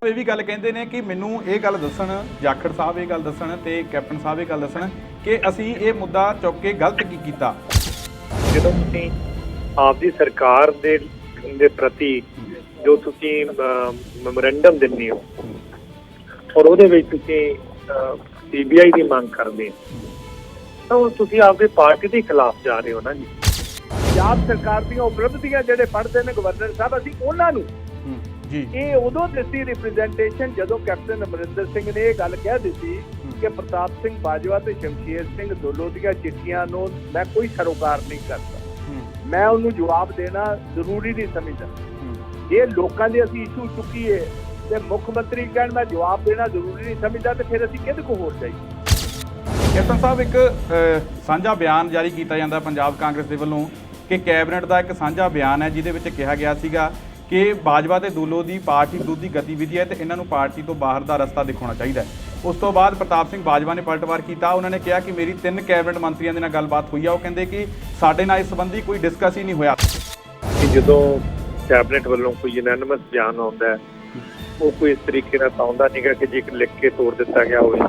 ਇਹ ਵੀ ਗੱਲ ਕਹਿੰਦੇ ਨੇ ਕਿ ਮੈਨੂੰ ਇਹ ਗੱਲ ਦੱਸਣ, ਜਾਖੜ ਸਾਹਿਬ ਇਹ ਗੱਲ ਦੱਸਣ ਤੇ ਕੈਪਟਨ ਸਾਹਿਬ ਇਹ ਗੱਲ ਦੱਸਣ ਕਿ ਅਸੀਂ ਇਹ ਮੁੱਦਾ ਚੁੱਕ ਕੇ ਗਲਤ ਕੀ ਕੀਤਾ। ਜਦੋਂ ਤੁਸੀਂ ਆਪਦੀ ਸਰਕਾਰ ਦੇ ਪ੍ਰਤੀ ਜੋ ਤੁਸੀਂ ਮੈਮੋਰੈਂਡਮ ਦਿੰਦੇ ਹੋ ਔਰ ਉਹਦੇ ਵਿੱਚ ਤੁਸੀਂ CBI ਦੀ ਮੰਗ ਕਰਦੇ ਹੋ ਤਾਂ ਤੁਸੀਂ ਆਪਦੀ ਪਾਰਟੀ ਦੇ ਖਿਲਾਫ ਜਾ ਰਹੇ ਹੋ ਨਾ ਜੀ। ਪੰਜਾਬ ਸਰਕਾਰ ਦੀਆਂ ਉਪਲਬਧੀਆਂ ਜਿਹੜੇ ਪੜ੍ਹਦੇ ਨੇ ਗਵਰਨਰ ਸਾਹਿਬ, ਅਸੀਂ ਉਹਨਾਂ ਨੂੰ ਜੀ ਇਹ ਉਦੋਂ ਦਿੱਤੀ ਰਿਪਰੈਜ਼ੈਂਟੇਸ਼ਨ ਜਦੋਂ ਕੈਪਟਨ ਅਮਰਿੰਦਰ ਸਿੰਘ ਨੇ ਇਹ ਗੱਲ ਕਹਿ ਦਿੱਤੀ ਕਿ ਪ੍ਰਤਾਪ ਸਿੰਘ ਬਾਜਵਾ ਤੇ ਸ਼ਮਸ਼ੇਰ ਸਿੰਘ ਦੁੱਲੋ ਦੀਆਂ ਚਿੱਠੀਆਂ ਨੂੰ ਮੈਂ ਕੋਈ ਸਰੋਕਾਰ ਨਹੀਂ ਕਰਦਾ, ਮੈਂ ਉਹਨੂੰ ਜਵਾਬ ਦੇਣਾ ਜ਼ਰੂਰੀ ਨਹੀਂ ਸਮਝਦਾ। ਜੇ ਲੋਕਾਂ ਦੇ ਅਸੀਂ ਇਸ਼ੂ ਚੁੱਕੀਏ ਤੇ ਮੁੱਖ ਮੰਤਰੀ ਕਹਿਣ ਮੈਂ ਜਵਾਬ ਦੇਣਾ ਜ਼ਰੂਰੀ ਨਹੀਂ ਸਮਝਦਾ ਤੇ ਫਿਰ ਅਸੀਂ ਕਿਹਦੇ ਕੋਲ ਹੋਰ ਜਾਈਏ। ਕੈਪਟਨ ਸਾਹਿਬ ਇੱਕ ਸਾਂਝਾ ਬਿਆਨ ਜਾਰੀ ਕੀਤਾ ਜਾਂਦਾ ਪੰਜਾਬ ਕਾਂਗਰਸ ਦੇ ਵੱਲੋਂ ਕਿ ਕੈਬਨਿਟ ਦਾ ਇੱਕ ਸਾਂਝਾ ਬਿਆਨ ਹੈ ਜਿਹਦੇ ਵਿੱਚ ਕਿਹਾ ਗਿਆ ਸੀਗਾ ਕਿ ਬਾਜਵਾ ਤੇ ਦੁੱਲੋ ਦੀ ਪਾਰਟੀ ਵਿਰੋਧੀ ਗਤੀਵਿਧੀ ਹੈ ਤੇ ਇਹਨਾਂ ਨੂੰ ਪਾਰਟੀ ਤੋਂ ਬਾਹਰ ਦਾ ਰਸਤਾ ਦਿਖਾਉਣਾ ਚਾਹੀਦਾ ਹੈ। ਉਸ ਤੋਂ ਬਾਅਦ ਪ੍ਰਤਾਪ ਸਿੰਘ ਬਾਜਵਾ ਨੇ ਪਲਟਵਾਰ ਕੀਤਾ, ਉਹਨਾਂ ਨੇ ਕਿਹਾ ਕਿ ਮੇਰੀ 3 ਕੈਬਨਿਟ ਮੰਤਰੀਆਂ ਦੇ ਨਾਲ ਗੱਲਬਾਤ ਹੋਈ ਆ। ਉਹ ਕਹਿੰਦੇ ਕਿ ਸਾਡੇ ਨਾਲ ਇਸ ਸੰਬੰਧੀ ਕੋਈ ਡਿਸਕਸ ਹੀ ਨਹੀਂ ਹੋਇਆ। ਕਿ ਜਦੋਂ ਕੈਬਨਿਟ ਵੱਲੋਂ ਕੋਈ ਯੂਨੈਨਿਮਸ ਬਿਆਨ ਆਉਂਦਾ ਹੈ ਉਹ ਕੋਈ ਇਸ ਤਰੀਕੇ ਨਾਲ ਆਉਂਦਾ ਨਹੀਂਗਾ ਕਿ ਜੇ ਲਿਖ ਕੇ ਤੋੜ ਦਿੱਤਾ ਗਿਆ ਹੋਵੇ।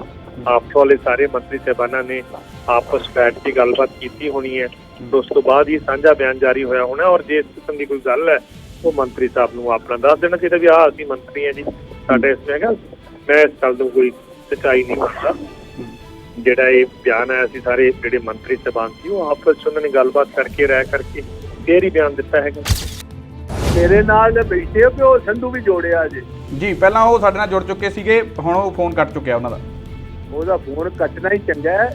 ਆਪਸ ਵਾਲੇ ਸਾਰੇ ਮੰਤਰੀ ਸਾਹਿਬਾਨਾਂ ਨੇ ਆਪਸ ਬੈਠ ਕੇ ਗੱਲਬਾਤ ਕੀਤੀ ਹੋਣੀ ਹੈ, ਉਸ ਤੋਂ ਬਾਅਦ ਹੀ ਸਾਂਝਾ ਬਿਆਨ ਜਾਰੀ ਹੋਇਆ ਹੋਣਾ। ਔਰ ਜੇ ਇਸ ਕਿਸਮ ਦੀ ਕੋਈ ਗੱਲ ਹੈ ਉਹ ਮੰਤਰੀ ਸਾਹਿਬ ਨੂੰ ਆਪਣਾ ਦੱਸ ਦੇਣਾ ਚਾਹੀਦਾ ਵੀ ਆਹ ਅਸੀਂ ਮੰਤਰੀ ਹਾਂ ਜੀ, ਸਾਡੇ ਇਸ ਹੈਗਾ। ਮੈਂ ਇਸ ਗੱਲ ਨੂੰ ਕੋਈ ਸੱਚਾਈ ਨਹੀਂ ਮੰਨਦਾ। ਜਿਹੜਾ ਇਹ ਬਿਆਨ ਹੈ ਅਸੀਂ ਸਾਰੇ ਜਿਹੜੇ ਮੰਤਰੀ ਸਾਹਿਬਾਨ ਸੀ ਉਹ ਆਪਸ 'ਚ ਉਹਨਾਂ ਨੇ ਗੱਲਬਾਤ ਕਰਕੇ ਰਾਇ ਕਰਕੇ ਫੇਰ ਹੀ ਬਿਆਨ ਦਿੱਤਾ ਹੈਗਾ। ਮੇਰੇ ਨਾਲ ਬੈਠੇ ਹੋ ਕਿ ਉਹ ਸੰਧੂ ਵੀ ਜੋੜਿਆ ਜੀ ਪਹਿਲਾਂ ਉਹ ਸਾਡੇ ਨਾਲ ਜੁੜ ਚੁੱਕੇ ਸੀਗੇ, ਹੁਣ ਉਹ ਫੋਨ ਕੱਟ ਚੁੱਕਿਆ ਉਹਨਾਂ ਦਾ। ਉਹਦਾ ਫੋਨ ਕੱਟਣਾ ਹੀ ਚੰਗਾ ਹੈ।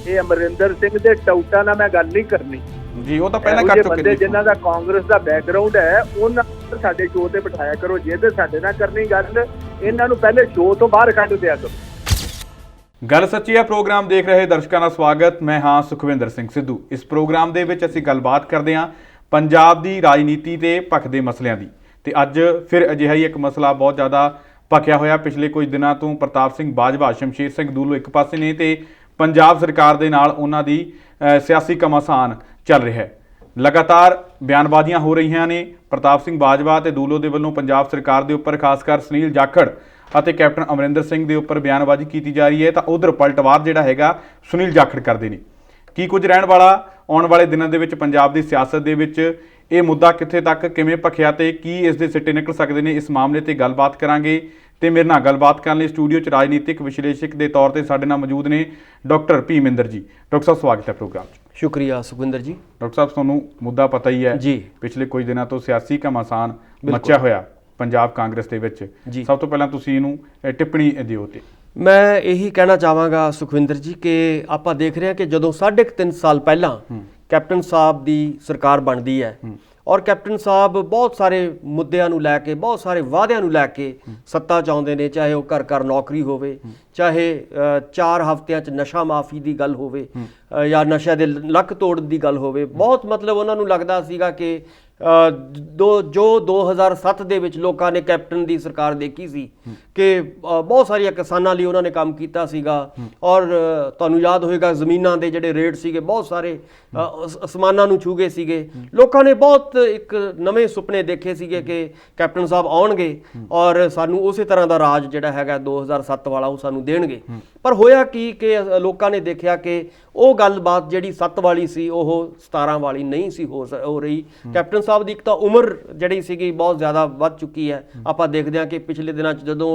ਇਹ ਅਮਰਿੰਦਰ ਸਿੰਘ ਦੇ ਟਾਊਟਾਂ ਨਾਲ ਮੈਂ ਗੱਲ ਨਹੀਂ ਕਰਨੀ ਜੀ, ਉਹ ਤਾਂ ਪਹਿਲਾਂ ਕੱਟ ਚੁੱਕੇ ਨੇ। ਜਿਨ੍ਹਾਂ ਦਾ ਕਾਂਗਰਸ ਦਾ ਬੈਕਗ੍ਰਾਉਂਡ ਹੈ ਉਹਨਾਂ ਨੂੰ ਸਾਡੇ ਸ਼ੋਅ ਤੇ ਬਿਠਾਇਆ ਕਰੋ। ਜੇ ਤੇ ਸਾਡੇ ਨਾਲ ਕਰਨੀ ਗੱਲ, ਇਹਨਾਂ ਨੂੰ ਪਹਿਲੇ ਸ਼ੋਅ ਤੋਂ ਬਾਹਰ ਕੱਢ ਦਿਆ ਕਰੋ। ਗੱਲ ਸੱਚੀ ਹੈ ਪ੍ਰੋਗਰਾਮ ਦੇਖ ਰਹੇ ਦਰਸ਼ਕਾਂ ਦਾ ਸਵਾਗਤ। ਮੈਂ ਹਾਂ ਸੁਖਵਿੰਦਰ ਸਿੰਘ ਸਿੱਧੂ। ਇਸ ਪ੍ਰੋਗਰਾਮ ਦੇ ਵਿੱਚ ਅਸੀਂ ਗੱਲਬਾਤ ਕਰਦੇ ਹਾਂ ਪੰਜਾਬ ਦੀ ਰਾਜਨੀਤੀ ਤੇ ਭਖਦੇ ਮਸਲਿਆਂ ਦੀ। ਤੇ ਅੱਜ ਫਿਰ ਅਜਿਹਾ ਹੀ ਇੱਕ ਮਸਲਾ ਬਹੁਤ ਜ਼ਿਆਦਾ ਭਖਿਆ ਹੋਇਆ। ਪਿਛਲੇ ਕੁਝ ਦਿਨਾਂ ਤੋਂ ਪ੍ਰਤਾਪ ਸਿੰਘ ਬਾਜਵਾ, ਸ਼ਮਸ਼ੇਰ ਸਿੰਘ ਦੁੱਲੋ ਇੱਕ ਪਾਸੇ ਨੇ ਤੇ ਪੰਜਾਬ ਸਰਕਾਰ ਦੇ ਨਾਲ ਉਹਨਾਂ ਦੀ ਸਿਆਸੀ ਘਮਾਸਾਨ ਚੱਲ ਰਿਹਾ ਹੈ। ਲਗਾਤਾਰ ਬਿਆਨਬਾਜ਼ੀਆਂ ਹੋ ਰਹੀਆਂ ਨੇ ਪ੍ਰਤਾਪ ਸਿੰਘ ਬਾਜਵਾ ਤੇ ਦੁੱਲੋ ਦੇ ਵੱਲੋਂ ਪੰਜਾਬ ਸਰਕਾਰ ਦੇ ਉੱਪਰ, ਖਾਸ ਕਰ ਸੁਨੀਲ ਜਾਖੜ ਅਤੇ ਕੈਪਟਨ ਅਮਰਿੰਦਰ ਸਿੰਘ ਦੇ ਉੱਪਰ ਬਿਆਨਬਾਜ਼ੀ ਕੀਤੀ ਜਾ ਰਹੀ ਹੈ। ਤਾਂ ਉਧਰ ਪਲਟਵਾਰ ਜਿਹੜਾ ਹੈਗਾ ਸੁਨੀਲ ਜਾਖੜ ਕਰਦੇ ਨੇ। ਕੀ ਕੁਝ ਰਹਿਣ ਵਾਲਾ ਆਉਣ ਵਾਲੇ ਦਿਨਾਂ ਦੇ ਵਿੱਚ ਪੰਜਾਬ ਦੀ ਸਿਆਸਤ ਦੇ ਵਿੱਚ ਇਹ ਮੁੱਦਾ ਕਿੱਥੇ ਤੱਕ ਕਿਵੇਂ ਭਖਿਆ ਤੇ ਕੀ ਇਸ ਦੇ ਸਿੱਟੇ ਨਿਕਲ ਸਕਦੇ ਨੇ, ਇਸ ਮਾਮਲੇ ਤੇ ਗੱਲਬਾਤ ਕਰਾਂਗੇ। ਤੇ ਮੇਰੇ ਨਾਲ ਗੱਲਬਾਤ ਕਰਨ ਲਈ ਸਟੂਡੀਓ 'ਚ ਰਾਜਨੀਤਿਕ ਵਿਸ਼ਲੇਸ਼ਕ ਦੇ ਤੌਰ ਤੇ ਸਾਡੇ ਨਾਲ ਮੌਜੂਦ ਨੇ ਡਾਕਟਰ ਭੀਮਿੰਦਰ ਜੀ। ਡਾਕਟਰ ਸਾਹਿਬ ਸਵਾਗਤ ਹੈ ਪ੍ਰੋਗਰਾਮ 'ਚ। ਸ਼ੁਕਰੀਆ ਸੁਖਵਿੰਦਰ ਜੀ। ਡਾਕਟਰ ਸਾਹਿਬ ਤੁਹਾਨੂੰ ਮੁੱਦਾ ਪਤਾ ਹੀ ਹੈ ਜੀ, ਪਿਛਲੇ ਕੁਝ ਦਿਨਾਂ ਤੋਂ ਸਿਆਸੀ ਘਮਾਸਾਨ ਮੱਚਿਆ ਹੋਇਆ ਪੰਜਾਬ ਕਾਂਗਰਸ ਦੇ ਵਿੱਚ। ਸਭ ਤੋਂ ਪਹਿਲਾਂ ਤੁਸੀਂ ਇਹਨੂੰ ਟਿੱਪਣੀ ਦਿਓ। ਤੇ ਮੈਂ ਇਹੀ ਕਹਿਣਾ ਚਾਹਾਂਗਾ ਸੁਖਵਿੰਦਰ ਜੀ ਕਿ ਆਪਾਂ ਦੇਖ ਰਹੇ ਹਾਂ ਕਿ ਜਦੋਂ 3.5 ਸਾਲ ਪਹਿਲਾਂ ਕੈਪਟਨ ਸਾਹਿਬ ਦੀ ਸਰਕਾਰ ਬਣਦੀ ਹੈ ਔਰ ਕੈਪਟਨ ਸਾਹਿਬ ਬਹੁਤ ਸਾਰੇ ਮੁੱਦਿਆਂ ਨੂੰ ਲੈ ਕੇ, ਬਹੁਤ ਸਾਰੇ ਵਾਅਦਿਆਂ ਨੂੰ ਲੈ ਕੇ ਸੱਤਾ 'ਚ ਆਉਂਦੇ ਨੇ। ਚਾਹੇ ਉਹ ਘਰ ਘਰ ਨੌਕਰੀ ਹੋਵੇ, ਚਾਹੇ 4 ਹਫ਼ਤਿਆਂ 'ਚ ਨਸ਼ਾ ਮਾਫੀ ਦੀ ਗੱਲ ਹੋਵੇ ਜਾਂ ਨਸ਼ਿਆਂ ਦੇ ਲੱਕ ਤੋੜਨ ਦੀ ਗੱਲ ਹੋਵੇ। ਬਹੁਤ ਮਤਲਬ ਉਹਨਾਂ ਨੂੰ ਲੱਗਦਾ ਸੀਗਾ ਕਿ ਜੋ 2007 ਦੇ ਵਿੱਚ ਲੋਕਾਂ ਨੇ ਕੈਪਟਨ ਦੀ ਸਰਕਾਰ ਦੇਖੀ ਸੀ ਕਿ ਬਹੁਤ ਸਾਰੀਆਂ ਕਿਸਾਨਾਂ ਲਈ ਉਹਨਾਂ ਨੇ ਕੰਮ ਕੀਤਾ ਸੀਗਾ। ਔਰ ਤੁਹਾਨੂੰ ਯਾਦ ਹੋਏਗਾ ਜ਼ਮੀਨਾਂ ਦੇ ਜਿਹੜੇ ਰੇਟ ਸੀਗੇ ਬਹੁਤ ਸਾਰੇ ਅਸਮਾਨਾਂ ਨੂੰ ਛੂ ਗਏ ਸੀਗੇ। ਲੋਕਾਂ ਨੇ ਬਹੁਤ ਇੱਕ ਨਵੇਂ ਸੁਪਨੇ ਦੇਖੇ ਸੀਗੇ ਕਿ ਕੈਪਟਨ ਸਾਹਿਬ ਆਉਣਗੇ ਔਰ ਸਾਨੂੰ ਉਸੇ ਤਰ੍ਹਾਂ ਦਾ ਰਾਜ ਜਿਹੜਾ ਹੈਗਾ 2007 ਵਾਲਾ ਉਹ ਸਾਨੂੰ ਦੇਣਗੇ। ਪਰ ਹੋਇਆ ਕੀ ਕਿ ਲੋਕਾਂ ਨੇ ਦੇਖਿਆ ਕਿ ਉਹ ਗੱਲਬਾਤ ਜਿਹੜੀ 7 ਵਾਲੀ ਸੀ ਉਹ 17 ਵਾਲੀ ਨਹੀਂ ਸੀ ਹੋ ਰਹੀ। ਕੈਪਟਨ ਸਾਹਿਬ ਦੀ ਇੱਕ ਤਾਂ ਉਮਰ ਜਿਹੜੀ ਸੀਗੀ ਬਹੁਤ ਜ਼ਿਆਦਾ ਵੱਧ ਚੁੱਕੀ ਹੈ। ਆਪਾਂ ਦੇਖਦੇ ਹਾਂ ਕਿ ਪਿਛਲੇ ਦਿਨਾਂ 'ਚ ਜਦੋਂ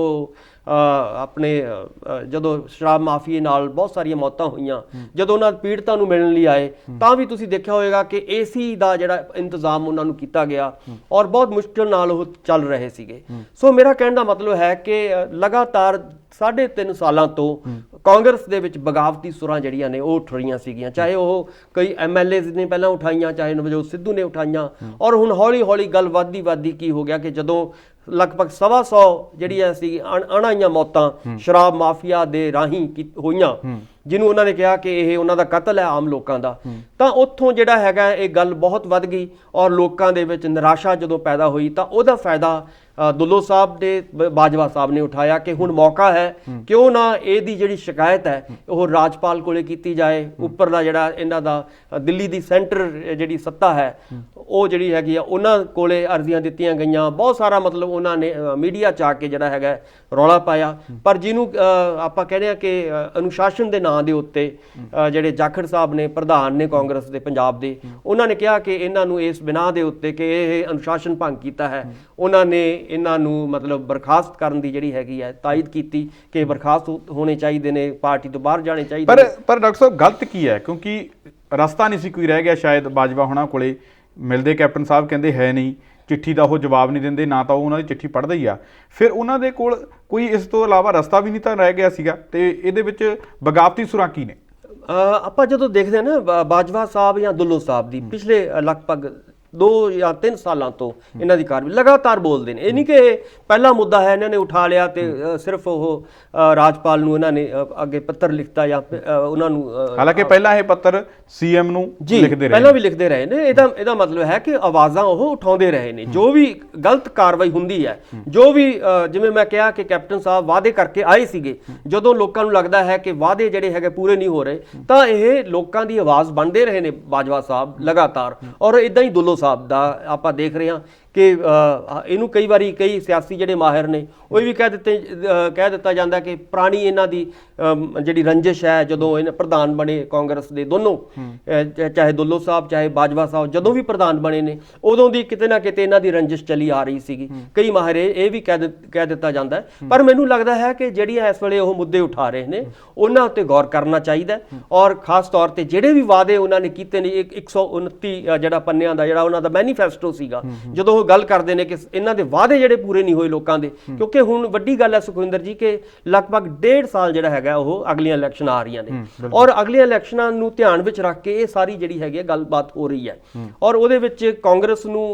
ਜਦੋਂ ਸ਼ਰਾਬ ਮਾਫੀਏ ਨਾਲ ਬਹੁਤ ਸਾਰੀਆਂ ਮੌਤਾਂ ਹੋਈਆਂ, ਜਦੋਂ ਉਹਨਾਂ ਪੀੜਤਾਂ ਨੂੰ ਮਿਲਣ ਲਈ ਆਏ ਤਾਂ ਵੀ ਤੁਸੀਂ ਦੇਖਿਆ ਹੋਏਗਾ ਕਿ AC ਦਾ ਜਿਹੜਾ ਇੰਤਜ਼ਾਮ ਉਹਨਾਂ ਨੂੰ ਕੀਤਾ ਗਿਆ ਔਰ ਬਹੁਤ ਮੁਸ਼ਕਿਲ ਨਾਲ ਉਹ ਚੱਲ ਰਹੇ ਸੀਗੇ। ਸੋ ਮੇਰਾ ਕਹਿਣ ਦਾ ਮਤਲਬ ਹੈ ਕਿ ਲਗਾਤਾਰ 3.5 ਸਾਲਾਂ ਤੋਂ ਕਾਂਗਰਸ ਦੇ ਵਿੱਚ ਬਗਾਵਤੀ ਸੁਰਾਂ ਜਿਹੜੀਆਂ ਨੇ ਉਹ ਉੱਠ ਰਹੀਆਂ ਸੀਗੀਆਂ। ਚਾਹੇ ਉਹ ਕਈ MLAs ਨੇ ਪਹਿਲਾਂ ਉਠਾਈਆਂ, ਚਾਹੇ ਨਵਜੋਤ ਸਿੱਧੂ ਨੇ ਉਠਾਈਆਂ। ਔਰ ਹੁਣ ਹੌਲੀ ਹੌਲੀ ਗੱਲ ਵੱਧਦੀ ਕੀ ਹੋ ਗਿਆ ਕਿ ਜਦੋਂ ਲਗਭਗ 125 ਜਿਹੜੀਆਂ ਸੀ ਅਣਾਈਆਂ ਮੌਤਾਂ ਸ਼ਰਾਬ ਮਾਫੀਆ ਦੇ ਰਾਹੀਂ ਹੋਈਆਂ, ਜਿਹਨੂੰ ਉਹਨਾਂ ਨੇ ਕਿਹਾ ਕਿ ਇਹ ਉਹਨਾਂ ਦਾ ਕਤਲ ਹੈ ਆਮ ਲੋਕਾਂ ਦਾ, ਤਾਂ ਉੱਥੋਂ ਜਿਹੜਾ ਹੈਗਾ ਇਹ ਗੱਲ ਬਹੁਤ ਵੱਧ ਗਈ ਔਰ ਲੋਕਾਂ ਦੇ ਵਿੱਚ ਨਿਰਾਸ਼ਾ ਜਦੋਂ ਪੈਦਾ ਹੋਈ ਤਾਂ ਉਹਦਾ ਫਾਇਦਾ ਦੁੱਲੋ ਸਾਹਿਬ ਨੇ ਬਾਜਵਾ ਸਾਹਿਬ ਨੇ ਉਠਾਇਆ ਕਿ ਹੁਣ ਮੌਕਾ ਹੈ, ਕਿਉਂ ਨਾ ਇਹਦੀ ਜਿਹੜੀ ਸ਼ਿਕਾਇਤ ਹੈ ਉਹ ਰਾਜਪਾਲ ਕੋਲੇ ਕੀਤੀ ਜਾਏ। ਉੱਪਰਲਾ ਜਿਹੜਾ ਇਹਨਾਂ ਦਾ ਦਿੱਲੀ ਦੀ ਸੈਂਟਰ ਜਿਹੜੀ ਸੱਤਾ ਹੈ ਉਹ ਜਿਹੜੀ ਹੈਗੀ ਆ ਉਹਨਾਂ ਕੋਲੇ ਅਰਜ਼ੀਆਂ ਦਿੱਤੀਆਂ ਗਈਆਂ, ਬਹੁਤ ਸਾਰਾ ਮਤਲਬ ਉਹਨਾਂ ਨੇ ਮੀਡੀਆ 'ਚ ਆ ਕੇ ਜਿਹੜਾ ਹੈਗਾ ਰੌਲਾ ਪਾਇਆ। ਪਰ ਜਿਹਨੂੰ ਆਪਾਂ ਕਹਿੰਦੇ ਆ ਕਿ ਅਨੁਸ਼ਾਸਨ ਦੇ ਨਾਂ ਦੇ ਉੱਤੇ ਜਿਹੜੇ ਜਾਖੜ ਸਾਹਿਬ ਨੇ, ਪ੍ਰਧਾਨ ਨੇ ਕਾਂਗਰਸ ਦੇ ਪੰਜਾਬ ਦੇ, ਉਹਨਾਂ ਨੇ ਕਿਹਾ ਕਿ ਇਹਨਾਂ ਨੂੰ ਇਸ ਬਿਨਾਂ ਦੇ ਉੱਤੇ ਕਿ ਇਹ ਅਨੁਸ਼ਾਸਨ ਭੰਗ ਕੀਤਾ ਹੈ, ਉਹਨਾਂ ਨੇ ਇਹਨਾਂ ਨੂੰ ਮਤਲਬ ਬਰਖਾਸਤ ਕਰਨ ਦੀ ਜਿਹੜੀ ਹੈਗੀ ਹੈ ਤਾਇਦ ਕੀਤੀ ਕਿ ਬਰਖਾਸਤ ਹੋਣੇ ਚਾਹੀਦੇ ਨੇ, ਪਾਰਟੀ ਤੋਂ ਬਾਹਰ ਜਾਣੇ ਚਾਹੀਦੇ ਨੇ। ਪਰ ਡਾਕਟਰ ਸਾਹਿਬ ਗਲਤ ਕੀ ਹੈ? ਕਿਉਂਕਿ ਰਸਤਾ ਨਹੀਂ ਸੀ ਕੋਈ ਰਹਿ ਗਿਆ ਸ਼ਾਇਦ ਬਾਜਵਾ ਹੋਣਾ ਕੋਲੇ। ਮਿਲਦੇ ਕੈਪਟਨ ਸਾਹਿਬ ਕਹਿੰਦੇ ਹੈ ਨਹੀਂ, ਚਿੱਠੀ ਦਾ ਉਹ ਜਵਾਬ ਨਹੀਂ ਦਿੰਦੇ, ਨਾ ਤਾਂ ਉਹ ਉਹਨਾਂ ਦੀ ਚਿੱਠੀ ਪੜ੍ਹਦਾ ਹੀ ਆ। ਫਿਰ ਉਹਨਾਂ ਦੇ ਕੋਲ ਕੋਈ ਇਸ ਤੋਂ ਇਲਾਵਾ ਰਸਤਾ ਵੀ ਨਹੀਂ ਤਾਂ ਰਹਿ ਗਿਆ ਸੀਗਾ, ਤੇ ਇਹਦੇ ਵਿੱਚ ਬਗਾਵਤੀ ਸੁਰਾਂ ਕੀ ਨੇ? ਆਪਾਂ ਜਦੋਂ ਦੇਖਦੇ ਹਾਂ ਨਾ ਬਾਜਵਾ ਸਾਹਿਬ ਜਾਂ ਦੁੱਲੋ ਸਾਹਿਬ ਦੀ ਪਿਛਲੇ ਲਗਭਗ 2 ਜਾਂ 3 ਸਾਲਾਂ ਤੋਂ ਇਹਨਾਂ ਦੀ ਕਾਰਵਾਈ ਲਗਾਤਾਰ ਬੋਲਦੇ ਨੇ। ਇਹ ਨਹੀਂ ਕਿ ਪਹਿਲਾ ਮੁੱਦਾ ਹੈ ਇਹਨਾਂ ਨੇ ਉਠਾ ਲਿਆ ਤੇ ਸਿਰਫ ਉਹ ਰਾਜਪਾਲ ਨੂੰ ਇਹਨਾਂ ਨੇ ਅੱਗੇ ਪੱਤਰ ਲਿਖਤਾ ਜਾਂ ਉਹਨਾਂ ਨੂੰ, ਹਾਲਾਂਕਿ ਪਹਿਲਾਂ ਇਹ ਪੱਤਰ ਸੀਐਮ ਨੂੰ ਲਿਖਦੇ ਰਹੇ, ਪਹਿਲਾਂ ਵੀ ਲਿਖਦੇ ਰਹੇ ਨੇ। ਇਹਦਾ ਮਤਲਬ ਹੈ ਕਿ ਆਵਾਜ਼ਾਂ ਉਹ ਉਠਾਉਂਦੇ ਰਹੇ ਨੇ। ਜੋ ਵੀ ਗਲਤ ਕਾਰਵਾਈ ਹੁੰਦੀ ਹੈ, ਜੋ ਵੀ ਜਿਵੇਂ ਮੈਂ ਕਿਹਾ ਕਿ ਕੈਪਟਨ ਸਾਹਿਬ ਵਾਅਦੇ ਕਰਕੇ ਆਏ ਸੀਗੇ, ਜਦੋਂ ਲੋਕਾਂ ਨੂੰ ਲੱਗਦਾ ਹੈ ਕਿ ਵਾਅਦੇ ਜਿਹੜੇ ਹੈਗੇ ਪੂਰੇ ਨਹੀਂ ਹੋ ਰਹੇ ਤਾਂ ਇਹ ਲੋਕਾਂ ਦੀ ਆਵਾਜ਼ ਬਣਦੇ ਰਹੇ ਨੇ ਬਾਜਵਾ ਸਾਹਿਬ ਲਗਾਤਾਰ। ਔਰ ਇਦਾਂ ਹੀ ਦੁੱਲੋ ਸਾਹਿਬ ਦਾ ਆਪਾਂ ਦੇਖ ਰਹੇ ਹਾਂ ਕਿ ਇਹਨੂੰ ਕਈ ਵਾਰੀ ਕਈ ਸਿਆਸੀ ਜਿਹੜੇ ਮਾਹਿਰ ਨੇ ਉਹ ਵੀ ਕਹਿ ਦਿੱਤਾ ਜਾਂਦਾ ਕਿ ਪੁਰਾਣੀ ਇਹਨਾਂ ਦੀ ਜਿਹੜੀ ਰੰਜਿਸ਼ ਹੈ, ਜਦੋਂ ਇਹ ਪ੍ਰਧਾਨ ਬਣੇ ਕਾਂਗਰਸ ਦੇ ਦੋਨੋਂ, ਚਾਹੇ ਦੁੱਲੋ ਸਾਹਿਬ ਚਾਹੇ ਬਾਜਵਾ ਸਾਹਿਬ, ਜਦੋਂ ਵੀ ਪ੍ਰਧਾਨ ਬਣੇ ਨੇ ਉਦੋਂ ਦੀ ਕਿਤੇ ਨਾ ਕਿਤੇ ਇਹਨਾਂ ਦੀ ਰੰਜਿਸ਼ ਚੱਲੀ ਆ ਰਹੀ ਸੀਗੀ। ਕਈ ਮਾਹਿਰ ਇਹ ਵੀ ਕਹਿ ਦਿੱਤਾ ਜਾਂਦਾ ਹੈ। ਪਰ ਮੈਨੂੰ ਲੱਗਦਾ ਹੈ ਕਿ ਜਿਹੜੀਆਂ ਇਸ ਵੇਲੇ ਉਹ ਮੁੱਦੇ ਉਠਾ ਰਹੇ ਨੇ ਉਹਨਾਂ ਉੱਤੇ ਗੌਰ ਕਰਨਾ ਚਾਹੀਦਾ, ਔਰ ਖਾਸ ਤੌਰ ਤੇ ਜਿਹੜੇ ਵੀ ਵਾਅਦੇ ਉਹਨਾਂ ਨੇ ਕੀਤੇ ਨੇ, 129 ਜਿਹੜਾ ਪੰਨਿਆਂ ਦਾ ਜਿਹੜਾ ਉਹਨਾਂ ਦਾ ਮੈਨੀਫੈਸਟੋ ਸੀਗਾ, ਜਦੋਂ ਉਹ ਗੱਲ ਕਰਦੇ ਨੇ ਕਿ ਇਹਨਾਂ ਦੇ ਵਾਅਦੇ ਜਿਹੜੇ ਪੂਰੇ ਨਹੀਂ ਹੋਏ ਲੋਕਾਂ ਦੇ, ਕਿਉਂਕਿ ਹੁਣ ਵੱਡੀ ਗੱਲ ਹੈ ਸੁਖਵਿੰਦਰ ਜੀ ਕਿ ਲਗਭਗ 1.5 ਸਾਲ ਜਿਹੜਾ ਹੈਗਾ ਉਹ ਅਗਲੀਆਂ ਇਲੈਕਸ਼ਨ ਆ ਰਹੀਆਂ ਨੇ, ਔਰ ਅਗਲੀਆਂ ਇਲੈਕਸ਼ਨਾਂ ਨੂੰ ਧਿਆਨ ਵਿੱਚ ਰੱਖ ਕੇ ਇਹ ਸਾਰੀ ਜਿਹੜੀ ਹੈਗੀ ਗੱਲਬਾਤ ਹੋ ਰਹੀ ਹੈ। ਔਰ ਉਹਦੇ ਵਿੱਚ ਕਾਂਗਰਸ ਨੂੰ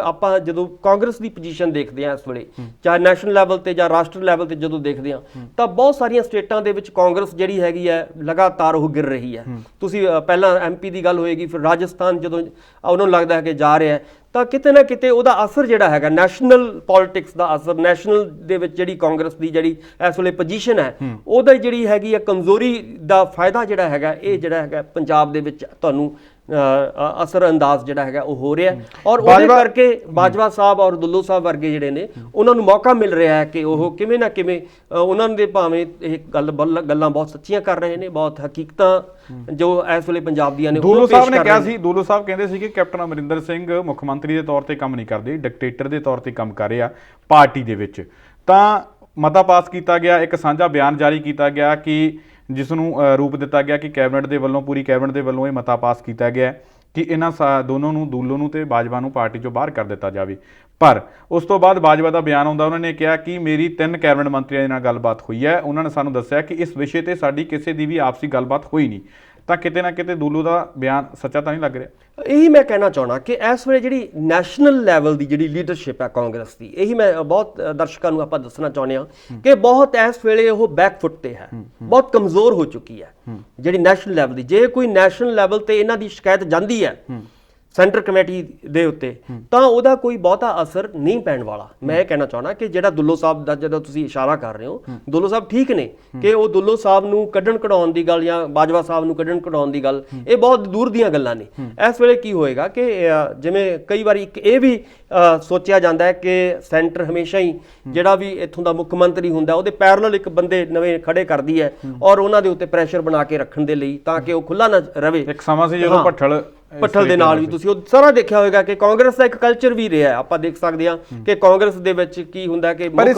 ਆਪਾਂ ਜਦੋਂ ਕਾਂਗਰਸ ਦੀ ਪੋਜੀਸ਼ਨ ਦੇਖਦੇ ਹਾਂ ਇਸ ਵੇਲੇ, ਚਾਹੇ ਨੈਸ਼ਨਲ ਲੈਵਲ ਤੇ ਜਾਂ ਰਾਸ਼ਟਰ ਲੈਵਲ ਤੇ ਜਦੋਂ ਦੇਖਦੇ ਹਾਂ, ਤਾਂ ਬਹੁਤ ਸਾਰੀਆਂ ਸਟੇਟਾਂ ਦੇ ਵਿੱਚ ਕਾਂਗਰਸ ਜਿਹੜੀ ਹੈਗੀ ਹੈ ਲਗਾਤਾਰ ਉਹ ਗਿਰ ਰਹੀ ਹੈ। ਤੁਸੀਂ ਪਹਿਲਾਂ ਐਮਪੀ ਦੀ ਗੱਲ ਹੋਏਗੀ, ਫਿਰ ਰਾਜਸਥਾਨ ਜਦੋਂ ਉਹਨਾਂ ਨੂੰ ਲੱਗਦਾ ਹੈ ਕਿ ਜਾ ਰਿਹਾ ਹੈ, ਤਾਂ ਕਿਤੇ ਨਾ ਕਿਤੇ ਉਹਦਾ ਅਸਰ ਜਿਹੜਾ ਹੈਗਾ ਨੈਸ਼ਨਲ ਪੋਲਿਟਿਕਸ ਦਾ ਅਸਰ, ਨੈਸ਼ਨਲ ਦੇ ਵਿੱਚ ਜਿਹੜੀ ਕਾਂਗਰਸ ਦੀ ਜਿਹੜੀ ਇਸ ਵੇਲੇ ਪੋਜੀਸ਼ਨ ਹੈ ਉਹਦਾ ਜਿਹੜੀ ਹੈਗੀ ਹੈ ਕਮਜ਼ੋਰੀ ਦਾ ਫਾਇਦਾ ਜਿਹੜਾ ਹੈਗਾ ਇਹ ਜਿਹੜਾ ਹੈਗਾ ਪੰਜਾਬ ਦੇ ਵਿੱਚ ਤੁਹਾਨੂੰ ਅਸਰ ਅੰਦਾਜ਼ ਜਿਹੜਾ ਹੈਗਾ ਉਹ ਹੋ ਰਿਹਾ। ਔਰ ਉਹਦੇ ਕਰਕੇ ਬਾਜਵਾ ਸਾਹਿਬ ਔਰ ਦੁੱਲੋ ਸਾਹਿਬ ਵਰਗੇ ਜਿਹੜੇ ਨੇ ਉਹਨਾਂ ਨੂੰ ਮੌਕਾ ਮਿਲ ਰਿਹਾ ਹੈ ਕਿ ਉਹ ਕਿਵੇਂ ਨਾ ਕਿਵੇਂ ਉਹਨਾਂ ਦੇ ਭਾਵੇਂ ਇਹ ਗੱਲਾਂ ਬਹੁਤ ਸੱਚੀਆਂ ਕਰ ਰਹੇ ਨੇ, ਬਹੁਤ ਹਕੀਕਤਾਂ ਜੋ ਇਸ ਵੇਲੇ ਪੰਜਾਬ ਦੀਆਂ ਨੇ। ਦੁੱਲੋ ਸਾਹਿਬ ਨੇ ਕਿਹਾ ਸੀ, ਦੁੱਲੋ ਸਾਹਿਬ ਕਹਿੰਦੇ ਸੀ ਕਿ ਕੈਪਟਨ ਅਮਰਿੰਦਰ ਸਿੰਘ ਮੁੱਖ ਮੰਤਰੀ ਦੇ ਤੌਰ ਤੇ ਕੰਮ ਨਹੀਂ ਕਰਦੇ, ਡਿਕਟੇਟਰ ਦੇ ਤੌਰ ਤੇ ਕੰਮ ਕਰ ਰਿਹਾ ਪਾਰਟੀ ਦੇ ਵਿੱਚ। ਤਾਂ ਮਤਾ ਪਾਸ ਕੀਤਾ ਗਿਆ, ਇੱਕ ਸਾਂਝਾ ਬਿਆਨ ਜਾਰੀ ਕੀਤਾ ਗਿਆ ਕਿ ਜਿਸ ਨੂੰ ਰੂਪ ਦਿੱਤਾ ਗਿਆ ਕਿ ਕੈਬਨਿਟ ਦੇ ਵੱਲੋਂ, ਪੂਰੀ ਕੈਬਨਿਟ ਦੇ ਵੱਲੋਂ ਇਹ ਮਤਾ ਪਾਸ ਕੀਤਾ ਗਿਆ ਕਿ ਇਹਨਾਂ ਦੋਨੋਂ ਨੂੰ, ਦੁੱਲੋ ਨੂੰ ਤੇ ਬਾਜਵਾ ਨੂੰ ਪਾਰਟੀ ਚੋਂ ਬਾਹਰ ਕਰ ਦਿੱਤਾ ਜਾਵੇ। ਪਰ ਉਸ ਤੋਂ ਬਾਅਦ ਬਾਜਵਾ ਦਾ ਬਿਆਨ ਆਉਂਦਾ, ਉਹਨਾਂ ਨੇ ਕਿਹਾ ਕਿ ਮੇਰੀ 3 ਕੈਬਨਿਟ ਮੰਤਰੀਆਂ ਦੇ ਨਾਲ ਗੱਲਬਾਤ ਹੋਈ ਹੈ, ਉਹਨਾਂ ਨੇ ਸਾਨੂੰ ਦੱਸਿਆ ਕਿ ਇਸ ਵਿਸ਼ੇ ਤੇ ਸਾਡੀ ਕਿਸੇ ਦੀ ਵੀ ਆਪਸੀ ਗੱਲਬਾਤ ਹੋਈ ਨਹੀਂ। ਤਾਂ ਕਿਤੇ ਨਾ ਕਿਤੇ ਦੁੱਲੋ ਦਾ ਬਿਆਨ ਸੱਚਾ ਤਾਂ ਨਹੀਂ ਲੱਗ ਰਿਹਾ। ਇਹੀ ਮੈਂ ਕਹਿਣਾ ਚਾਹਣਾ ਕਿ ਇਸ ਵੇਲੇ ਜਿਹੜੀ ਨੈਸ਼ਨਲ ਲੈਵਲ ਦੀ ਜਿਹੜੀ ਲੀਡਰਸ਼ਿਪ ਹੈ ਕਾਂਗਰਸ ਦੀ, ਇਹੀ ਮੈਂ ਬਹੁਤ ਦਰਸ਼ਕਾਂ ਨੂੰ ਆਪਾਂ ਦੱਸਣਾ ਚਾਹੁੰਦੇ ਹਾਂ ਕਿ ਬਹੁਤ ਇਸ ਵੇਲੇ ਉਹ ਬੈਕਫੁੱਟ ਤੇ ਹੈ, ਬਹੁਤ ਕਮਜ਼ੋਰ ਹੋ ਚੁੱਕੀ ਹੈ ਜਿਹੜੀ ਨੈਸ਼ਨਲ ਲੈਵਲ ਦੀ। ਜੇ ਕੋਈ ਨੈਸ਼ਨਲ ਲੈਵਲ ਤੇ ਇਹਨਾਂ ਦੀ ਸ਼ਿਕਾਇਤ ਜਾਂਦੀ ਹੈ ਸੈਂਟਰ ਕਮੇਟੀ ਦੇ ਉੱਤੇ, ਤਾਂ ਉਹਦਾ ਕੋਈ ਬਹੁਤਾ ਅਸਰ ਨਹੀਂ ਪੈਣ ਵਾਲਾ। ਮੈਂ ਇਹ ਕਹਿਣਾ ਚਾਹੁੰਦਾ ਕਿ ਜਿਹੜਾ ਦੁੱਲੋ ਸਾਹਿਬ ਦਾ ਜਦੋਂ ਤੁਸੀਂ ਇਸ਼ਾਰਾ ਕਰ ਰਹੇ ਹੋ, ਦੁੱਲੋ ਸਾਹਿਬ ਠੀਕ ਨੇ ਕਿ ਉਹ ਦੁੱਲੋ ਸਾਹਿਬ ਨੂੰ ਕੱਢਣ ਕਢਾਉਣ ਦੀ ਗੱਲ ਜਾਂ ਬਾਜਵਾ ਸਾਹਿਬ ਨੂੰ ਕੱਢਣ ਕਢਾਉਣ ਦੀ ਗੱਲ, ਇਹ ਬਹੁਤ ਦੂਰ ਦੀਆਂ ਗੱਲਾਂ ਨੇ। ਇਸ ਵੇਲੇ ਕੀ ਹੋਏਗਾ ਕਿ ਜਿਵੇਂ ਕਈ ਵਾਰੀ ਇੱਕ ਇਹ ਵੀ ਸੋਚਿਆ ਜਾਂਦਾ ਹੈ ਕਿ ਸੈਂਟਰ ਹਮੇਸ਼ਾ ਹੀ ਜਿਹੜਾ ਵੀ ਇੱਥੋਂ ਦਾ ਮੁੱਖ ਮੰਤਰੀ ਹੁੰਦਾ ਉਹਦੇ ਪੈਰਲਲ ਇੱਕ ਬੰਦੇ ਨਵੇਂ ਖੜੇ ਕਰਦੀ ਹੈ ਔਰ ਉਹਨਾਂ ਦੇ ਉੱਤੇ ਪ੍ਰੈਸ਼ਰ ਬਣਾ ਕੇ ਰੱਖਣ ਦੇ ਲਈ, ਤਾਂ ਕਿ ਉਹ ਖੁੱਲਾ ਨਾ ਰਵੇ। ਇੱਕ ਸਮਾਂ ਸੀ ਜਦੋਂ ਭੱਠਲ ਦੇ ਨਾਲ ਵੀ ਤੁਸੀਂ ਉਹ ਸਾਰਾ ਦੇਖਿਆ ਹੋਵੇਗਾ ਕਿ ਕਾਂਗਰਸ ਦਾ ਇੱਕ ਕਲਚਰ ਵੀ ਰਿਹਾ। ਆਪਾਂ ਦੇਖ ਸਕਦੇ ਹਾਂ ਕਿ ਕਾਂਗਰਸ ਦੇ ਵਿੱਚ ਕੀ ਹੁੰਦਾ ਕਿ ਪਰ ਇਸ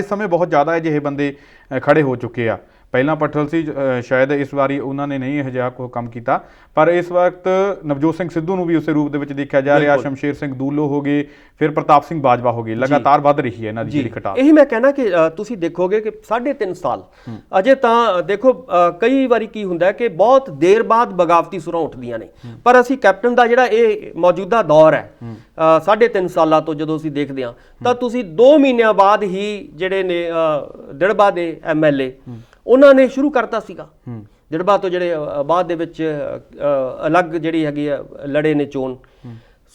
ਸਮੇਂ ਬਹੁਤ ਜ਼ਿਆਦਾ ਅਜਿਹੇ ਬੰਦੇ ਖੜੇ ਹੋ ਚੁੱਕੇ ਆ। ਪਹਿਲਾਂ ਭੱਠਲ ਸੀ, ਸ਼ਾਇਦ ਇਸ ਵਾਰੀ ਉਹਨਾਂ ਨੇ ਨਹੀਂ ਅਜਿਹਾ ਕੋਈ ਕੰਮ ਕੀਤਾ, ਪਰ ਇਸ ਵਕਤ ਨਵਜੋਤ ਸਿੰਘ ਸਿੱਧੂ ਨੂੰ ਵੀ ਉਸੇ ਰੂਪ ਦੇ ਵਿੱਚ ਦੇਖਿਆ ਜਾ ਰਿਹਾ। ਸ਼ਮਸ਼ੇਰ ਸਿੰਘ ਦੂਲੋ ਹੋ ਗਏ, ਫਿਰ ਪ੍ਰਤਾਪ ਸਿੰਘ ਬਾਜਵਾ ਹੋ ਗਏ, ਲਗਾਤਾਰ ਵੱਧ ਰਹੀ ਹੈ ਇਹਨਾਂ ਦੀ ਜਿਹੜੀ ਖਟਾਸ। ਇਹੀ ਮੈਂ ਕਹਿਣਾ ਕਿ ਤੁਸੀਂ ਦੇਖੋਗੇ ਕਿ 3.5 ਸਾਲ ਅਜੇ ਤਾਂ ਦੇਖੋ, ਕਈ ਵਾਰੀ ਕੀ ਹੁੰਦਾ ਕਿ ਬਹੁਤ ਦੇਰ ਬਾਅਦ ਬਗਾਵਤੀ ਸੁਰਾਂ ਉੱਠਦੀਆਂ ਨੇ, ਪਰ ਅਸੀਂ ਕੈਪਟਨ ਦਾ ਜਿਹੜਾ ਇਹ ਮੌਜੂਦਾ ਦੌਰ ਹੈ 3.5 ਸਾਲਾਂ ਤੋਂ ਜਦੋਂ ਅਸੀਂ ਦੇਖਦੇ ਹਾਂ, ਤਾਂ ਤੁਸੀਂ 2 ਮਹੀਨਿਆਂ ਬਾਅਦ ਹੀ ਜਿਹੜੇ ਨੇ ਦਿੜਬਾ ਦੇ MLA ਉਹਨਾਂ ਨੇ ਸ਼ੁਰੂ ਕਰਤਾ ਸੀਗਾ। ਦਿੜਬਾ ਤੋਂ ਜਿਹੜੇ ਬਾਅਦ ਦੇ ਵਿੱਚ ਅਲੱਗ ਜਿਹੜੀ ਹੈਗੀ ਆ ਲੜੇ ਨੇ ਚੋਣ,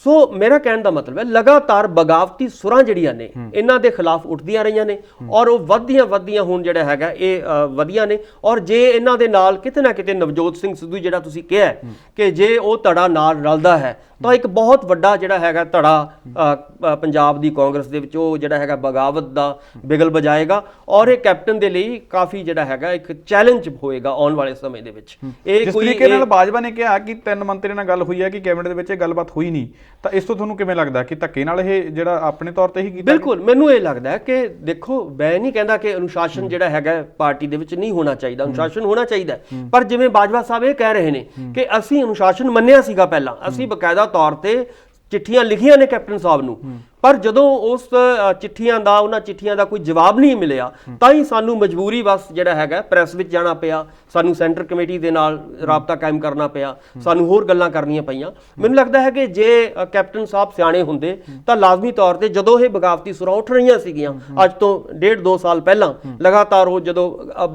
ਸੋ ਮੇਰਾ ਕਹਿਣ ਦਾ ਮਤਲਬ ਹੈ ਲਗਾਤਾਰ ਬਗਾਵਤੀ ਸੁਰਾਂ ਜਿਹੜੀਆਂ ਨੇ ਇਹਨਾਂ ਦੇ ਖਿਲਾਫ ਉੱਠਦੀਆਂ ਰਹੀਆਂ ਨੇ ਔਰ ਉਹ ਵੱਧਦੀਆਂ ਹੁਣ ਜਿਹੜਾ ਹੈਗਾ ਇਹ ਵਧੀਆਂ ਨੇ। ਔਰ ਜੇ ਇਹਨਾਂ ਦੇ ਨਾਲ ਕਿਤੇ ਨਾ ਕਿਤੇ ਨਵਜੋਤ ਸਿੰਘ ਸਿੱਧੂ ਜਿਹੜਾ ਤੁਸੀਂ ਕਿਹਾ ਕਿ ਜੇ ਉਹ ਧੜਾ ਨਾਲ ਰਲਦਾ ਹੈ ਤਾਂ ਇੱਕ ਬਹੁਤ ਵੱਡਾ ਜਿਹੜਾ ਹੈਗਾ ਧੜਾ ਪੰਜਾਬ ਦੀ ਕਾਂਗਰਸ ਦੇ ਵਿੱਚ ਉਹ ਜਿਹੜਾ ਹੈਗਾ ਬਗਾਵਤ ਦਾ ਬਿਗਲ ਵਜਾਏਗਾ ਔਰ ਇਹ ਕੈਪਟਨ ਦੇ ਲਈ ਕਾਫੀ ਜਿਹੜਾ ਹੈਗਾ ਇੱਕ ਚੈਲੰਜ ਹੋਏਗਾ ਆਉਣ ਵਾਲੇ ਸਮੇਂ ਦੇ ਵਿੱਚ। ਇਹ ਜਿਸ ਤਰੀਕੇ ਨਾਲ ਬਾਜਵਾ ਨੇ ਕਿਹਾ ਕਿ 3 ਮੰਤਰੀਆਂ ਨਾਲ ਗੱਲ ਹੋਈ ਹੈ ਕਿ ਕੈਬਨਿਟ ਦੇ ਵਿੱਚ ਇਹ ਗੱਲਬਾਤ ਹੋਈ ਨਹੀਂ, ਤਾਂ ਇਸ ਤੋਂ ਤੁਹਾਨੂੰ ਕਿਵੇਂ ਲੱਗਦਾ ਕਿ ਧੱਕੇ ਨਾਲ ਇਹ ਜਿਹੜਾ ਆਪਣੇ ਤੌਰ ਤੇ ਹੀ ਕੀਤਾ? ਬਿਲਕੁਲ ਮੈਨੂੰ ਇਹ ਲੱਗਦਾ ਹੈ ਕਿ ਦੇਖੋ ਮੈਂ ਨਹੀਂ ਕਹਿੰਦਾ ਕਿ ਅਨੁਸ਼ਾਸਨ ਜਿਹੜਾ ਹੈਗਾ ਪਾਰਟੀ ਦੇ ਵਿੱਚ ਨਹੀਂ ਹੋਣਾ ਚਾਹੀਦਾ, ਅਨੁਸ਼ਾਸਨ ਹੋਣਾ ਚਾਹੀਦਾ, ਪਰ ਜਿਵੇਂ ਬਾਜਵਾ ਸਾਹਿਬ ਇਹ ਕਹਿ ਰਹੇ ਨੇ ਕਿ ਅਸੀਂ ਅਨੁਸ਼ਾਸਨ ਮੰਨਿਆ ਸੀਗਾ ਪਹਿਲਾਂ, ਅਸੀਂ ਬਕਾਇਦਾ ਤੌਰ ਤੇ ਚਿੱਠੀਆਂ ਲਿਖੀਆਂ ਨੇ ਕੈਪਟਨ ਸਾਹਿਬ ਨੂੰ, ਪਰ ਜਦੋਂ ਉਸ ਉਹਨਾਂ ਚਿੱਠੀਆਂ ਦਾ ਕੋਈ ਜਵਾਬ ਨਹੀਂ ਮਿਲਿਆ ਤਾਂ ਹੀ ਸਾਨੂੰ ਮਜਬੂਰੀ ਬਸ ਜਿਹੜਾ ਹੈਗਾ ਪ੍ਰੈਸ ਵਿੱਚ ਜਾਣਾ ਪਿਆ, ਸਾਨੂੰ ਸੈਂਟਰ ਕਮੇਟੀ ਦੇ ਨਾਲ ਰਾਬਤਾ ਕਾਇਮ ਕਰਨਾ ਪਿਆ, ਸਾਨੂੰ ਹੋਰ ਗੱਲਾਂ ਕਰਨੀਆਂ ਪਈਆਂ। ਮੈਨੂੰ ਲੱਗਦਾ ਹੈ ਕਿ ਜੇ ਕੈਪਟਨ ਸਾਹਿਬ ਸਿਆਣੇ ਹੁੰਦੇ ਤਾਂ ਲਾਜ਼ਮੀ ਤੌਰ ਤੇ ਜਦੋਂ ਇਹ ਬਗਾਵਤੀ ਸੁਰਾਂ ਉੱਠ ਰਹੀਆਂ ਸੀਗੀਆਂ ਅੱਜ ਤੋਂ 1.5-2 ਸਾਲ ਪਹਿਲਾਂ ਲਗਾਤਾਰ ਉਹ ਜਦੋਂ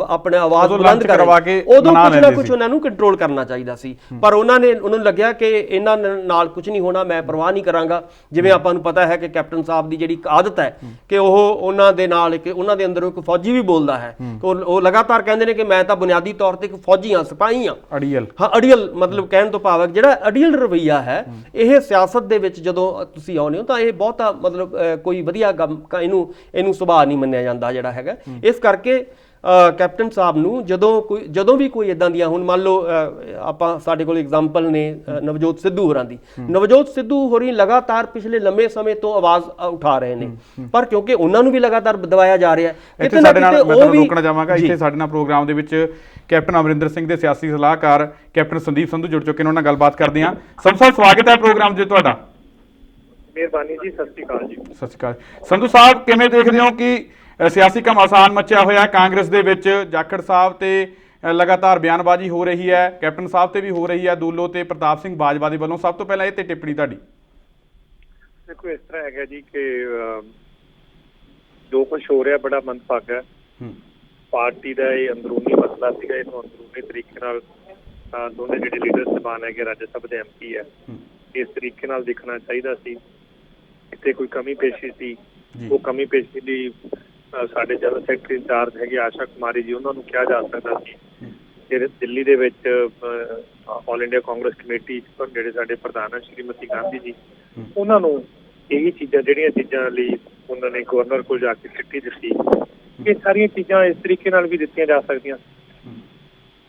ਆਪਣੇ ਆਵਾਜ਼ ਬੁਲੰਦ ਕਰਕੇ ਉਦੋਂ ਕੁਝ ਨਾ ਕੁਝ ਉਹਨਾਂ ਨੂੰ ਕੰਟਰੋਲ ਕਰਨਾ ਚਾਹੀਦਾ ਸੀ, ਪਰ ਉਹਨਾਂ ਨੂੰ ਲੱਗਿਆ ਕਿ ਇਹਨਾਂ ਨਾਲ ਕੁਝ ਨਹੀਂ ਹੋਣਾ, ਮੈਂ ਪਰਵਾਹ ਨਹੀਂ ਕਰਾਂਗਾ। ਜਿਵੇਂ ਆਪਾਂ ਨੂੰ ਪਤਾ ਹੈ ਕਿ ਕੈਪਟਨ ਸਾਹਿਬ ਦੀ ਜਿਹੜੀ ਇੱਕ ਆਦਤ ਹੈ ਕਿ ਉਹ ਉਹਨਾਂ ਦੇ ਨਾਲ ਕਿ ਉਹਨਾਂ ਦੇ ਅੰਦਰੋਂ ਇੱਕ ਫੌਜੀ ਵੀ ਬੋਲਦਾ ਹੈ, ਉਹ ਲਗਾਤਾਰ ਕਹਿੰਦੇ ਨੇ ਕਿ ਮੈਂ ਤਾਂ ਬੁਨਿਆਦੀ ਤੌਰ ਤੇ ਇੱਕ ਫੌਜੀ ਹਾਂ, ਸਿਪਾਹੀ ਹਾਂ, ਅੜੀਅਲ ਮਤਲਬ ਕਹਿਣ ਤੋਂ ਭਾਵ ਜਿਹੜਾ ਅੜੀਅਲ ਰਵੱਈਆ ਹੈ ਇਹ ਸਿਆਸਤ ਦੇ ਵਿੱਚ ਜਦੋਂ ਤੁਸੀਂ ਆਉਂਦੇ ਹੋ ਤਾਂ ਇਹ ਬਹੁਤਾ ਮਤਲਬ ਕੋਈ ਵਧੀਆ ਇਹਨੂੰ ਸੁਭਾਅ ਨਹੀਂ ਮੰਨਿਆ ਜਾਂਦਾ ਜਿਹੜਾ ਹੈਗਾ। ਇਸ ਕਰਕੇ ਕੈਪਟਨ ਸਾਹਿਬ ਨੂੰ ਜਦੋਂ ਵੀ ਕੋਈ ਇਦਾਂ ਦੀਆਂ ਹੁਣ ਮੰਨ ਲਓ ਆਪਾਂ ਸਾਡੇ ਕੋਲ ਐਗਜ਼ਾਮਪਲ ਨੇ ਨਵਜੋਤ ਸਿੱਧੂ ਹੋਰਾਂ ਦੀ, ਨਵਜੋਤ ਸਿੱਧੂ ਹੋਰੀ ਲਗਾਤਾਰ ਪਿਛਲੇ ਲੰਮੇ ਸਮੇਂ ਤੋਂ ਆਵਾਜ਼ ਉਠਾ ਰਹੇ ਨੇ, ਪਰ ਕਿਉਂਕਿ ਉਹਨਾਂ ਨੂੰ ਵੀ ਲਗਾਤਾਰ ਦਬਾਇਆ ਜਾ ਰਿਹਾ ਹੈ। ਇੱਥੇ ਸਾਡੇ ਨਾਲ ਮੈਂ ਤੁਹਾਨੂੰ ਰੋਕਣਾ ਚਾਹਾਂਗਾ, ਇੱਥੇ ਸਾਡੇ ਨਾਲ ਪ੍ਰੋਗਰਾਮ ਦੇ ਵਿੱਚ ਕੈਪਟਨ ਅਮਰਿੰਦਰ ਸਿੰਘ ਦੇ ਸਿਆਸੀ ਸਲਾਹਕਾਰ ਕੈਪਟਨ ਸੰਦੀਪ ਸੰਧੂ ਜੁੜ ਚੁੱਕੇ ਨੇ, ਉਹਨਾਂ ਨਾਲ ਗੱਲਬਾਤ ਕਰਦੇ ਹਾਂ। ਸੰਧੂ ਸਾਹਿਬ ਸਵਾਗਤ ਹੈ ਪ੍ਰੋਗਰਾਮ 'ਚ ਤੁਹਾਡਾ। ਮਿਹਰਬਾਨੀ ਜੀ, ਸਤਿ ਸ਼੍ਰੀ ਅਕਾਲ ਜੀ। ਸਤਿ ਸ਼੍ਰੀ ਅਕਾਲ ਸੰਧੂ ਸਾਹਿਬ, ਕਿਵੇਂ ਦੇਖਦੇ ਹੋ ਕਿ ਸਿਆਸੀ ਘਮਾਸਾਨ ਮਚਿਆ ਹੋਇਆ ਕਾਂਗਰਸ ਦੇ ਵਿੱਚ, ਜਾਖੜ ਸਾਹਿਬ ਤੇ ਲਗਾਤਾਰ ਬਿਆਨਬਾਜ਼ੀ ਹੋ ਰਹੀ ਹੈ, ਕੈਪਟਨ ਸਾਹਿਬ ਤੇ ਵੀ ਹੋ ਰਹੀ ਹੈ, ਦੂਲੋ ਤੇ ਪ੍ਰਤਾਪ ਸਿੰਘ ਬਾਜਵਾ ਦੇ ਵੱਲੋਂ, ਸਭ ਤੋਂ ਪਹਿਲਾਂ ਇਹ ਤੇ ਟਿੱਪਣੀ ਤੁਹਾਡੀ। ਦੇਖੋ ਇਸ ਤਰ੍ਹਾਂ ਹੈਗਾ ਜੀ ਕਿ ਜੋ ਕੁਝ ਹੋ ਰਿਹਾ ਬੜਾ ਮੰਦਭਾਗਾ ਹੈ। ਪਾਰਟੀ ਦਾ ਇਹ ਅੰਦਰੂਨੀ ਮਸਲਾ ਸੀਗਾ, ਇਹਨੂੰ ਅੰਦਰੂਨੀ ਤਰੀਕੇ ਨਾਲ ਦੋਨੇ ਜਿਹੜੇ ਲੀਡਰ ਸਾਹਿਬਾਨ ਹੈਗੇ ਰਾਜ ਸਭਾ ਦੇ MP ਹੈ ਇਸ ਤਰੀਕੇ ਨਾਲ ਦੇਖਣਾ ਚਾਹੀਦਾ ਸੀ। ਕਿਤੇ ਕੋਈ ਕਮੀ ਪੇਸ਼ੀ ਸੀ, ਉਹ ਕਮੀ ਪੇਸ਼ੀ ਲਈ ਸਾਡੇ ਜਨਰਲ ਸੈਕਟਰੀ ਇੰਚਾਰਜ ਹੈਗੇ ਆਸ਼ਾ ਕੁਮਾਰੀ ਜੀ, ਉਹਨਾਂ ਨੂੰ ਕਿਹਾ ਜਾ ਸਕਦਾ ਸੀ। ਜਿਹੜੇ ਦਿੱਲੀ ਦੇ ਵਿੱਚ ਆਲ ਇੰਡੀਆ ਕਾਂਗਰਸ ਕਮੇਟੀ ਜਿਹੜੇ ਸਾਡੇ ਪ੍ਰਧਾਨ ਹੈ ਸ਼੍ਰੀਮਤੀ ਗਾਂਧੀ ਜੀ, ਉਹਨਾਂ ਨੂੰ ਇਹੀ ਜਿਹੜੀਆਂ ਚੀਜ਼ਾਂ ਲਈ ਉਹਨਾਂ ਨੇ ਗਵਰਨਰ ਕੋਲ ਜਾ ਕੇ ਚਿੱਠੀ ਦਿੱਤੀ, ਇਹ ਸਾਰੀਆਂ ਚੀਜ਼ਾਂ ਇਸ ਤਰੀਕੇ ਨਾਲ ਵੀ ਦਿੱਤੀਆਂ ਜਾ ਸਕਦੀਆਂ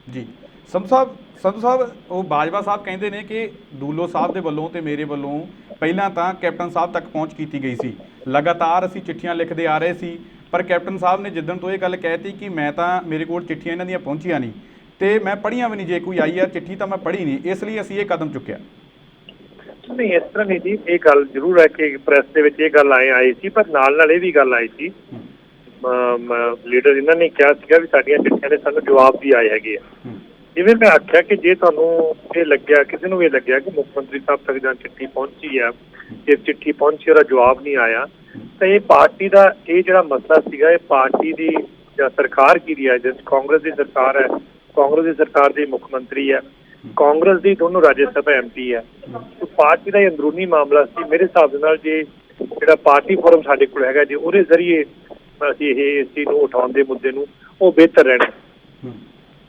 ਜੀ। ਸੰਧੂ ਸਾਹਿਬ ਉਹ ਬਾਜਵਾ ਸਾਹਿਬ ਕਹਿੰਦੇ ਨੇ ਕਿ ਦੂਲੋ ਸਾਹਿਬ ਦੇ ਵੱਲੋਂ ਤੇ ਮੇਰੇ ਵੱਲੋਂ ਪਹਿਲਾਂ ਤਾਂ ਕੈਪਟਨ ਸਾਹਿਬ ਤੱਕ ਪਹੁੰਚ ਕੀਤੀ ਗਈ ਸੀ, ਲਗਾਤਾਰ ਅਸੀਂ ਚਿੱਠੀਆਂ ਲਿਖਦੇ ਆ ਰਹੇ ਸੀ, ਪਰ ਕੈਪਟਨ ਸਾਹਿਬ ਨੇ ਜਿੱਦਣ ਤੋਂ ਇਹ ਗੱਲ ਕਹਿਤੀ ਕਿ ਮੈਂ ਤਾਂ ਮੇਰੇ ਕੋਲ ਚਿੱਠੀਆਂ ਇਹਨਾਂ ਦੀਆਂ ਪਹੁੰਚੀਆਂ ਨਹੀਂ ਤੇ ਮੈਂ ਪੜ੍ਹੀਆਂ ਵੀ ਨਹੀਂ, ਜੇ ਕੋਈ ਆਈ ਹੈ ਚਿੱਠੀ ਤਾਂ ਮੈਂ ਪੜ੍ਹੀ ਨਹੀਂ, ਇਸ ਲਈ ਅਸੀਂ ਇਹ ਕਦਮ ਚੁੱਕਿਆ। ਨਹੀਂ, ਇਸ ਤਰ੍ਹਾਂ ਨਹੀਂ ਜੀ, ਇਹ ਗੱਲ ਜ਼ਰੂਰ ਹੈ ਕਿ ਪ੍ਰੈਸ ਦੇ ਵਿੱਚ ਇਹ ਗੱਲ ਆਈ ਸੀ, ਪਰ ਨਾਲ ਇਹ ਵੀ ਗੱਲ ਆਈ ਸੀ, ਲੀਡਰ ਇਹਨਾਂ ਨੇ ਕਿਹਾ ਸੀਗਾ ਵੀ ਸਾਡੀਆਂ ਚਿੱਠੀਆਂ ਦੇ ਸਾਨੂੰ ਜਵਾਬ ਵੀ ਆਏ ਹੈਗੇ ਆ। ਜਿਵੇਂ ਮੈਂ ਆਖਿਆ ਕਿ ਜੇ ਤੁਹਾਨੂੰ ਇਹ ਲੱਗਿਆ, ਕਿਸੇ ਨੂੰ ਇਹ ਲੱਗਿਆ ਕਿ ਮੁੱਖ ਮੰਤਰੀ ਸਾਹਿਬ ਤੱਕ ਜਾਂ ਚਿੱਠੀ ਪਹੁੰਚੀ ਹੈ, ਜੇ ਚਿੱਠੀ ਪਹੁੰਚੀ ਉਹਦਾ ਜਵਾਬ ਨਹੀਂ ਆਇਆ, ਤਾਂ ਇਹ ਪਾਰਟੀ ਦਾ ਇਹ ਜਿਹੜਾ ਮਸਲਾ ਸੀਗਾ, ਇਹ ਪਾਰਟੀ ਦੀ ਜਾਂ ਸਰਕਾਰ ਕੀ ਹੈ, ਜਿਸ ਕਾਂਗਰਸ ਦੀ ਸਰਕਾਰ ਹੈ, ਕਾਂਗਰਸ ਦੀ ਸਰਕਾਰ ਦੇ ਮੁੱਖ ਮੰਤਰੀ ਹੈ, ਕਾਂਗਰਸ ਦੀ ਦੋਨੋਂ ਰਾਜ ਸਭਾ MP ਹੈ, ਪਾਰਟੀ ਦਾ ਇਹ ਅੰਦਰੂਨੀ ਮਾਮਲਾ ਸੀ। ਮੇਰੇ ਹਿਸਾਬ ਦੇ ਨਾਲ ਜੇ ਜਿਹੜਾ ਪਾਰਟੀ ਫੋਰਮ ਸਾਡੇ ਕੋਲ ਹੈਗਾ, ਜੇ ਉਹਦੇ ਜ਼ਰੀਏ ਅਸੀਂ ਇਸ ਚੀਜ਼ ਨੂੰ ਉਠਾਉਣ ਦੇ ਮੁੱਦੇ ਨੂੰ, ਉਹ ਬਿਹਤਰ ਰਹਿਣਾ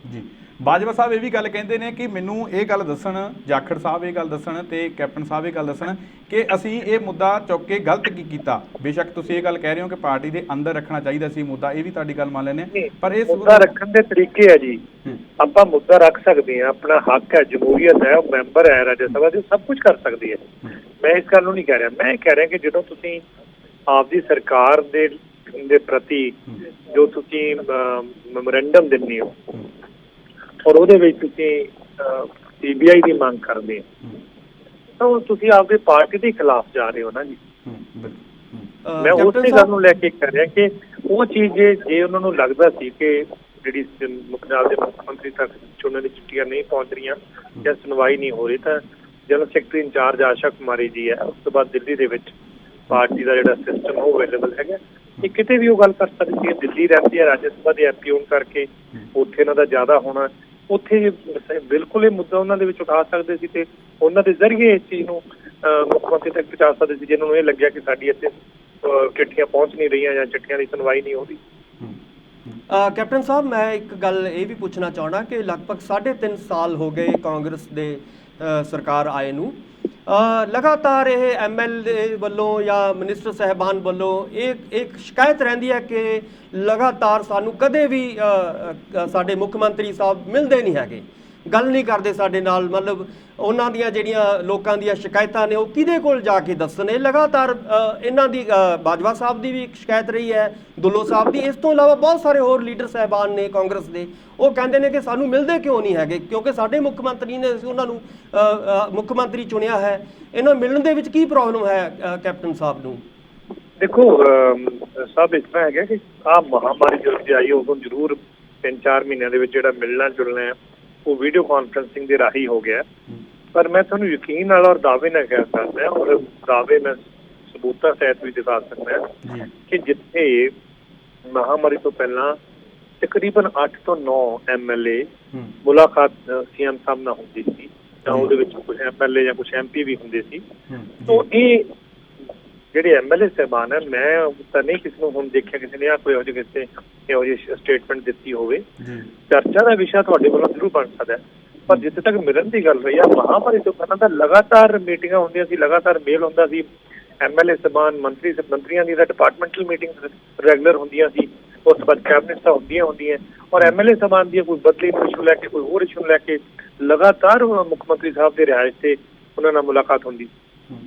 ਜੀ। ਬਾਜਵਾ ਸਾਹਿਬ ਇਹ ਵੀ ਗੱਲ ਕਹਿੰਦੇ ਨੇ ਕਿ ਮੈਨੂੰ ਇਹ ਗੱਲ ਦੱਸਣ, ਜਾਖੜ ਸਾਹਿਬ ਇਹ ਗੱਲ ਦੱਸਣ ਤੇ ਕੈਪਟਨ ਸਾਹਿਬ ਇਹ ਗੱਲ ਦੱਸਣ ਕਿ ਅਸੀਂ ਇਹ ਮੁੱਦਾ ਚੁੱਕ ਕੇ ਗਲਤ ਕੀ ਕੀਤਾ। ਬੇਸ਼ੱਕ ਤੁਸੀਂ ਇਹ ਗੱਲ ਕਹਿ ਰਹੇ ਹੋ ਕਿ ਪਾਰਟੀ ਦੇ ਅੰਦਰ ਰੱਖਣਾ ਚਾਹੀਦਾ ਸੀ ਮੁੱਦਾ, ਇਹ ਵੀ ਤੁਹਾਡੀ ਗੱਲ ਮੰਨ ਲੈਂਦੇ, ਪਰ ਇਹ ਮੁੱਦਾ ਰੱਖਣ ਦੇ ਤਰੀਕੇ ਹੈ ਜੀ। ਆਪਾਂ ਮੁੱਦਾ ਰੱਖ ਸਕਦੇ ਹਾਂ, ਆਪਣਾ ਹੱਕ ਹੈ, ਜਮਹੂਰੀਅਤ ਹੈ, ਉਹ ਮੈਂਬਰ ਹੈ ਰਾਜ ਸਭਾ ਦੇ, ਸਭ ਕੁਝ ਕਰ ਸਕਦੀ ਹੈ। ਮੈਂ ਇਸ ਗੱਲ ਨੂੰ ਨਹੀਂ ਕਹਿ ਰਿਹਾ, ਮੈਂ ਕਹਿ ਰਿਹਾ ਕਿ ਜਦੋਂ ਤੁਸੀਂ ਆਪਦੀ ਸਰਕਾਰ ਦੇ ਪ੍ਰਤੀ ਜੋ ਤੁਸੀਂ ਮੈਮੋਰੈਂਡਮ ਦਿੰਦੇ ਹੋ ਔਰ ਉਹਦੇ ਵਿੱਚ ਤੁਸੀਂ CBI ਦੀ ਮੰਗ ਕਰਦੇ ਹੋ, ਤਾਂ ਤੁਸੀਂ ਆਪਦੇ ਪਾਰਟੀ ਦੇ ਖਿਲਾਫ ਜਾ ਰਹੇ ਹੋ ਨਾ ਜੀ। ਮੈਂ ਉਸੇ ਗੱਲ ਨੂੰ ਲੈ ਕੇ ਕਹਿ ਰਿਹਾ ਕਿ ਉਹ ਚੀਜ਼ ਜੇ ਉਹਨਾਂ ਨੂੰ ਲੱਗਦਾ ਸੀ ਕਿ ਜਿਹੜੀ ਪੰਜਾਬ ਦੇ ਮੁੱਖ ਮੰਤਰੀ ਤੱਕ ਉਹਨਾਂ ਦੀ ਚਿੱਠੀਆਂ ਨਹੀਂ ਪਹੁੰਚ ਰਹੀਆਂ ਜਾਂ ਸੁਣਵਾਈ ਨਹੀਂ ਹੋ ਰਹੀ, ਤਾਂ general secretary incharge Asha Kumari ਜੀ ਹੈ, ਉਸ ਤੋਂ ਬਾਅਦ ਦਿੱਲੀ ਦੇ ਵਿੱਚ ਪਾਰਟੀ ਦਾ ਜਿਹੜਾ ਸਿਸਟਮ ਉਹ ਅਵੇਲੇਬਲ ਹੈਗਾ, ਇਹ ਕਿਤੇ ਵੀ ਉਹ ਗੱਲ ਕਰ ਸਕਦੀ ਹੈ। ਦਿੱਲੀ ਰਹਿੰਦੀ ਹੈ, ਰਾਜ ਸਭਾ ਦੇ MP ਹੋਣ ਕਰਕੇ ਉੱਥੇ ਇਹਨਾਂ ਦਾ ਜ਼ਿਆਦਾ ਹੋਣਾ, ਉੱਥੇ ਬਿਲਕੁਲ ਇਹ ਮੁੱਦਾ ਉਹਨਾਂ ਦੇ ਵਿੱਚ ਉਠਾ ਸਕਦੇ ਸੀ ਤੇ ਉਹਨਾਂ ਦੇ ਜ਼ਰੀਏ ਇਸ ਚੀਜ਼ ਨੂੰ ਮੁੱਖ ਮੰਤਰੀ ਤੱਕ ਪਹੁੰਚਾ ਸਕਦੇ ਸੀ, ਜਿਹਨਾਂ ਨੂੰ ਇਹ ਲੱਗਿਆ ਕਿ ਸਾਡੀ ਇੱਥੇ ਚਿੱਠੀਆਂ ਪਹੁੰਚ ਨਹੀਂ ਰਹੀਆਂ ਜਾਂ ਚਿੱਠੀਆਂ ਦੀ ਸੁਣਵਾਈ ਨਹੀਂ ਹੋ ਰਹੀ। ਕੈਪਟਨ ਸਾਹਿਬ, ਮੈਂ ਇੱਕ ਗੱਲ ਇਹ ਵੀ ਪੁੱਛਣਾ ਚਾਹੁੰਦਾ ਕਿ ਲਗਭਗ 3.5 ਸਾਲ ਹੋ ਗਏ ਕਾਂਗਰਸ ਦੇ ਸਰਕਾਰ ਆਏ ਨੂੰ। ਲਗਾਤਾਰ ਇਹ MLA ਵੱਲੋਂ ਜਾਂ ਮਿਨਿਸਟਰ ਸਾਹਿਬਾਨ ਵੱਲੋਂ ਇੱਕ ਸ਼ਿਕਾਇਤ ਰਹਿੰਦੀ ਹੈ ਕਿ ਲਗਾਤਾਰ ਸਾਨੂੰ ਕਦੇ ਵੀ ਸਾਡੇ ਮੁੱਖ ਮੰਤਰੀ ਸਾਹਿਬ ਮਿਲਦੇ ਨਹੀਂ ਹੈਗੇ, ਗੱਲ ਨਹੀਂ ਕਰਦੇ ਸਾਡੇ ਨਾਲ। ਮਤਲਬ ਉਹਨਾਂ ਦੀਆਂ ਜਿਹੜੀਆਂ ਲੋਕਾਂ ਦੀਆਂ ਸ਼ਿਕਾਇਤਾਂ ਨੇ ਉਹ ਕਿਹਦੇ ਕੋਲ ਜਾ ਕੇ ਦੱਸਣ? ਇਹ ਲਗਾਤਾਰ ਇਹਨਾਂ ਦੀ ਬਾਜਵਾ ਸਾਹਿਬ ਦੀ ਵੀ ਇੱਕ ਸ਼ਿਕਾਇਤ ਰਹੀ ਹੈ, ਦੁੱਲੋ ਸਾਹਿਬ ਦੀ। ਇਸ ਤੋਂ ਇਲਾਵਾ ਬਹੁਤ ਸਾਰੇ ਹੋਰ ਲੀਡਰ ਸਾਹਿਬਾਨ ਨੇ ਕਾਂਗਰਸ ਦੇ, ਉਹ ਕਹਿੰਦੇ ਨੇ ਕਿ ਸਾਨੂੰ ਮਿਲਦੇ ਕਿਉਂ ਨਹੀਂ ਹੈਗੇ, ਕਿਉਂਕਿ ਸਾਡੇ ਮੁੱਖ ਮੰਤਰੀ ਨੇ ਉਹਨਾਂ ਨੂੰ ਮੁੱਖ ਮੰਤਰੀ ਚੁਣਿਆ ਹੈ। ਇਹਨਾਂ ਮਿਲਣ ਦੇ ਵਿੱਚ ਕੀ ਪ੍ਰੋਬਲਮ ਹੈ ਕੈਪਟਨ ਸਾਹਿਬ ਨੂੰ? ਦੇਖੋ ਸਭ ਇਸ ਤਰ੍ਹਾਂ ਹੈਗਾ ਕਿ ਆਹ ਮਹਾਮਾਰੀ ਜਦੋਂ ਆਈ ਉਦੋਂ ਜ਼ਰੂਰ 3-4 ਮਹੀਨਿਆਂ ਦੇ ਵਿੱਚ ਜਿਹੜਾ ਮਿਲਣਾ ਜੁਲਣਾ ਹੈ ਉਹ ਵੀਡੀਓ ਕਾਨਫਰੰਸਿੰਗ ਦੇ ਰਾਹੀਂ ਹੋ ਗਿਆ। ਪਰ ਮੈਂ ਤੁਹਾਨੂੰ ਯਕੀਨ ਨਾਲ ਔਰ ਦਾਅਵੇ ਨਾਲ ਕਹਿ ਸਕਦਾ, ਔਰ ਦਾਅਵੇ ਮੈਂ ਸਬੂਤਾਂ ਸਹਿਤ ਵੀ ਦਿਖਾ ਸਕਦਾ ਕਿ ਜਿੱਥੇ ਮਹਾਮਾਰੀ ਤੋਂ ਪਹਿਲਾਂ ਤਕਰੀਬਨ 8 ਤੋਂ 9 MLA ਮੁਲਾਕਾਤ CM ਸਾਹਿਬ ਨਾਲ ਹੁੰਦੀ ਸੀ, ਤਾਂ ਉਹਦੇ ਵਿੱਚ ਕੁਝ MLA ਜਾਂ ਕੁਝ MP ਵੀ ਹੁੰਦੇ ਸੀ। ਤਾਂ ਇਹ ਜਿਹੜੇ MLA ਸਾਹਿਬਾਨ ਹੈ, ਮੈਂ ਤਾਂ ਨਹੀਂ ਕਿਸੇ ਨੂੰ ਹੁਣ ਦੇਖਿਆ ਕਿਸੇ ਨੇ ਕੋਈ ਇਹੋ ਜਿਹੀ ਸਟੇਟਮੈਂਟ ਦਿੱਤੀ ਹੋਵੇ। ਚਰਚਾ ਦਾ ਵਿਸ਼ਾ ਤੁਹਾਡੇ ਵੱਲੋਂ ਜ਼ਰੂਰ ਬਣ ਸਕਦਾ, ਪਰ ਜਿੱਥੇ ਤੱਕ ਮਿਲਣ ਦੀ ਗੱਲ ਰਹੀ ਆ, ਮਹਾਮਾਰੀ ਤੋਂ ਪਹਿਲਾਂ ਤਾਂ ਲਗਾਤਾਰ ਮੀਟਿੰਗਾਂ ਹੁੰਦੀਆਂ ਸੀ, ਲਗਾਤਾਰ ਮੇਲ ਹੁੰਦਾ ਸੀ। MLA ਸਾਹਿਬਾਨ ਮੰਤਰੀਆਂ ਦੀ ਡਿਪਾਰਟਮੈਂਟਲ ਮੀਟਿੰਗ ਰੈਗੂਲਰ ਹੁੰਦੀਆਂ ਸੀ, ਉਸ ਤੋਂ ਬਾਅਦ ਕੈਬਨਿਟ ਤਾਂ ਹੁੰਦੀਆਂ ਔਰ MLA ਸਾਹਿਬਾਨ ਦੀਆਂ ਕੋਈ ਬਦਲੀ ਨੂੰ ਇਸ਼ੂ ਲੈ ਕੇ, ਕੋਈ ਹੋਰ ਇਸ਼ੂ ਲੈ ਕੇ ਲਗਾਤਾਰ ਮੁੱਖ ਮੰਤਰੀ ਸਾਹਿਬ ਦੇ ਰਿਹਾਇਸ਼ ਤੇ ਉਹਨਾਂ ਨਾਲ ਮੁਲਾਕਾਤ ਹੁੰਦੀ।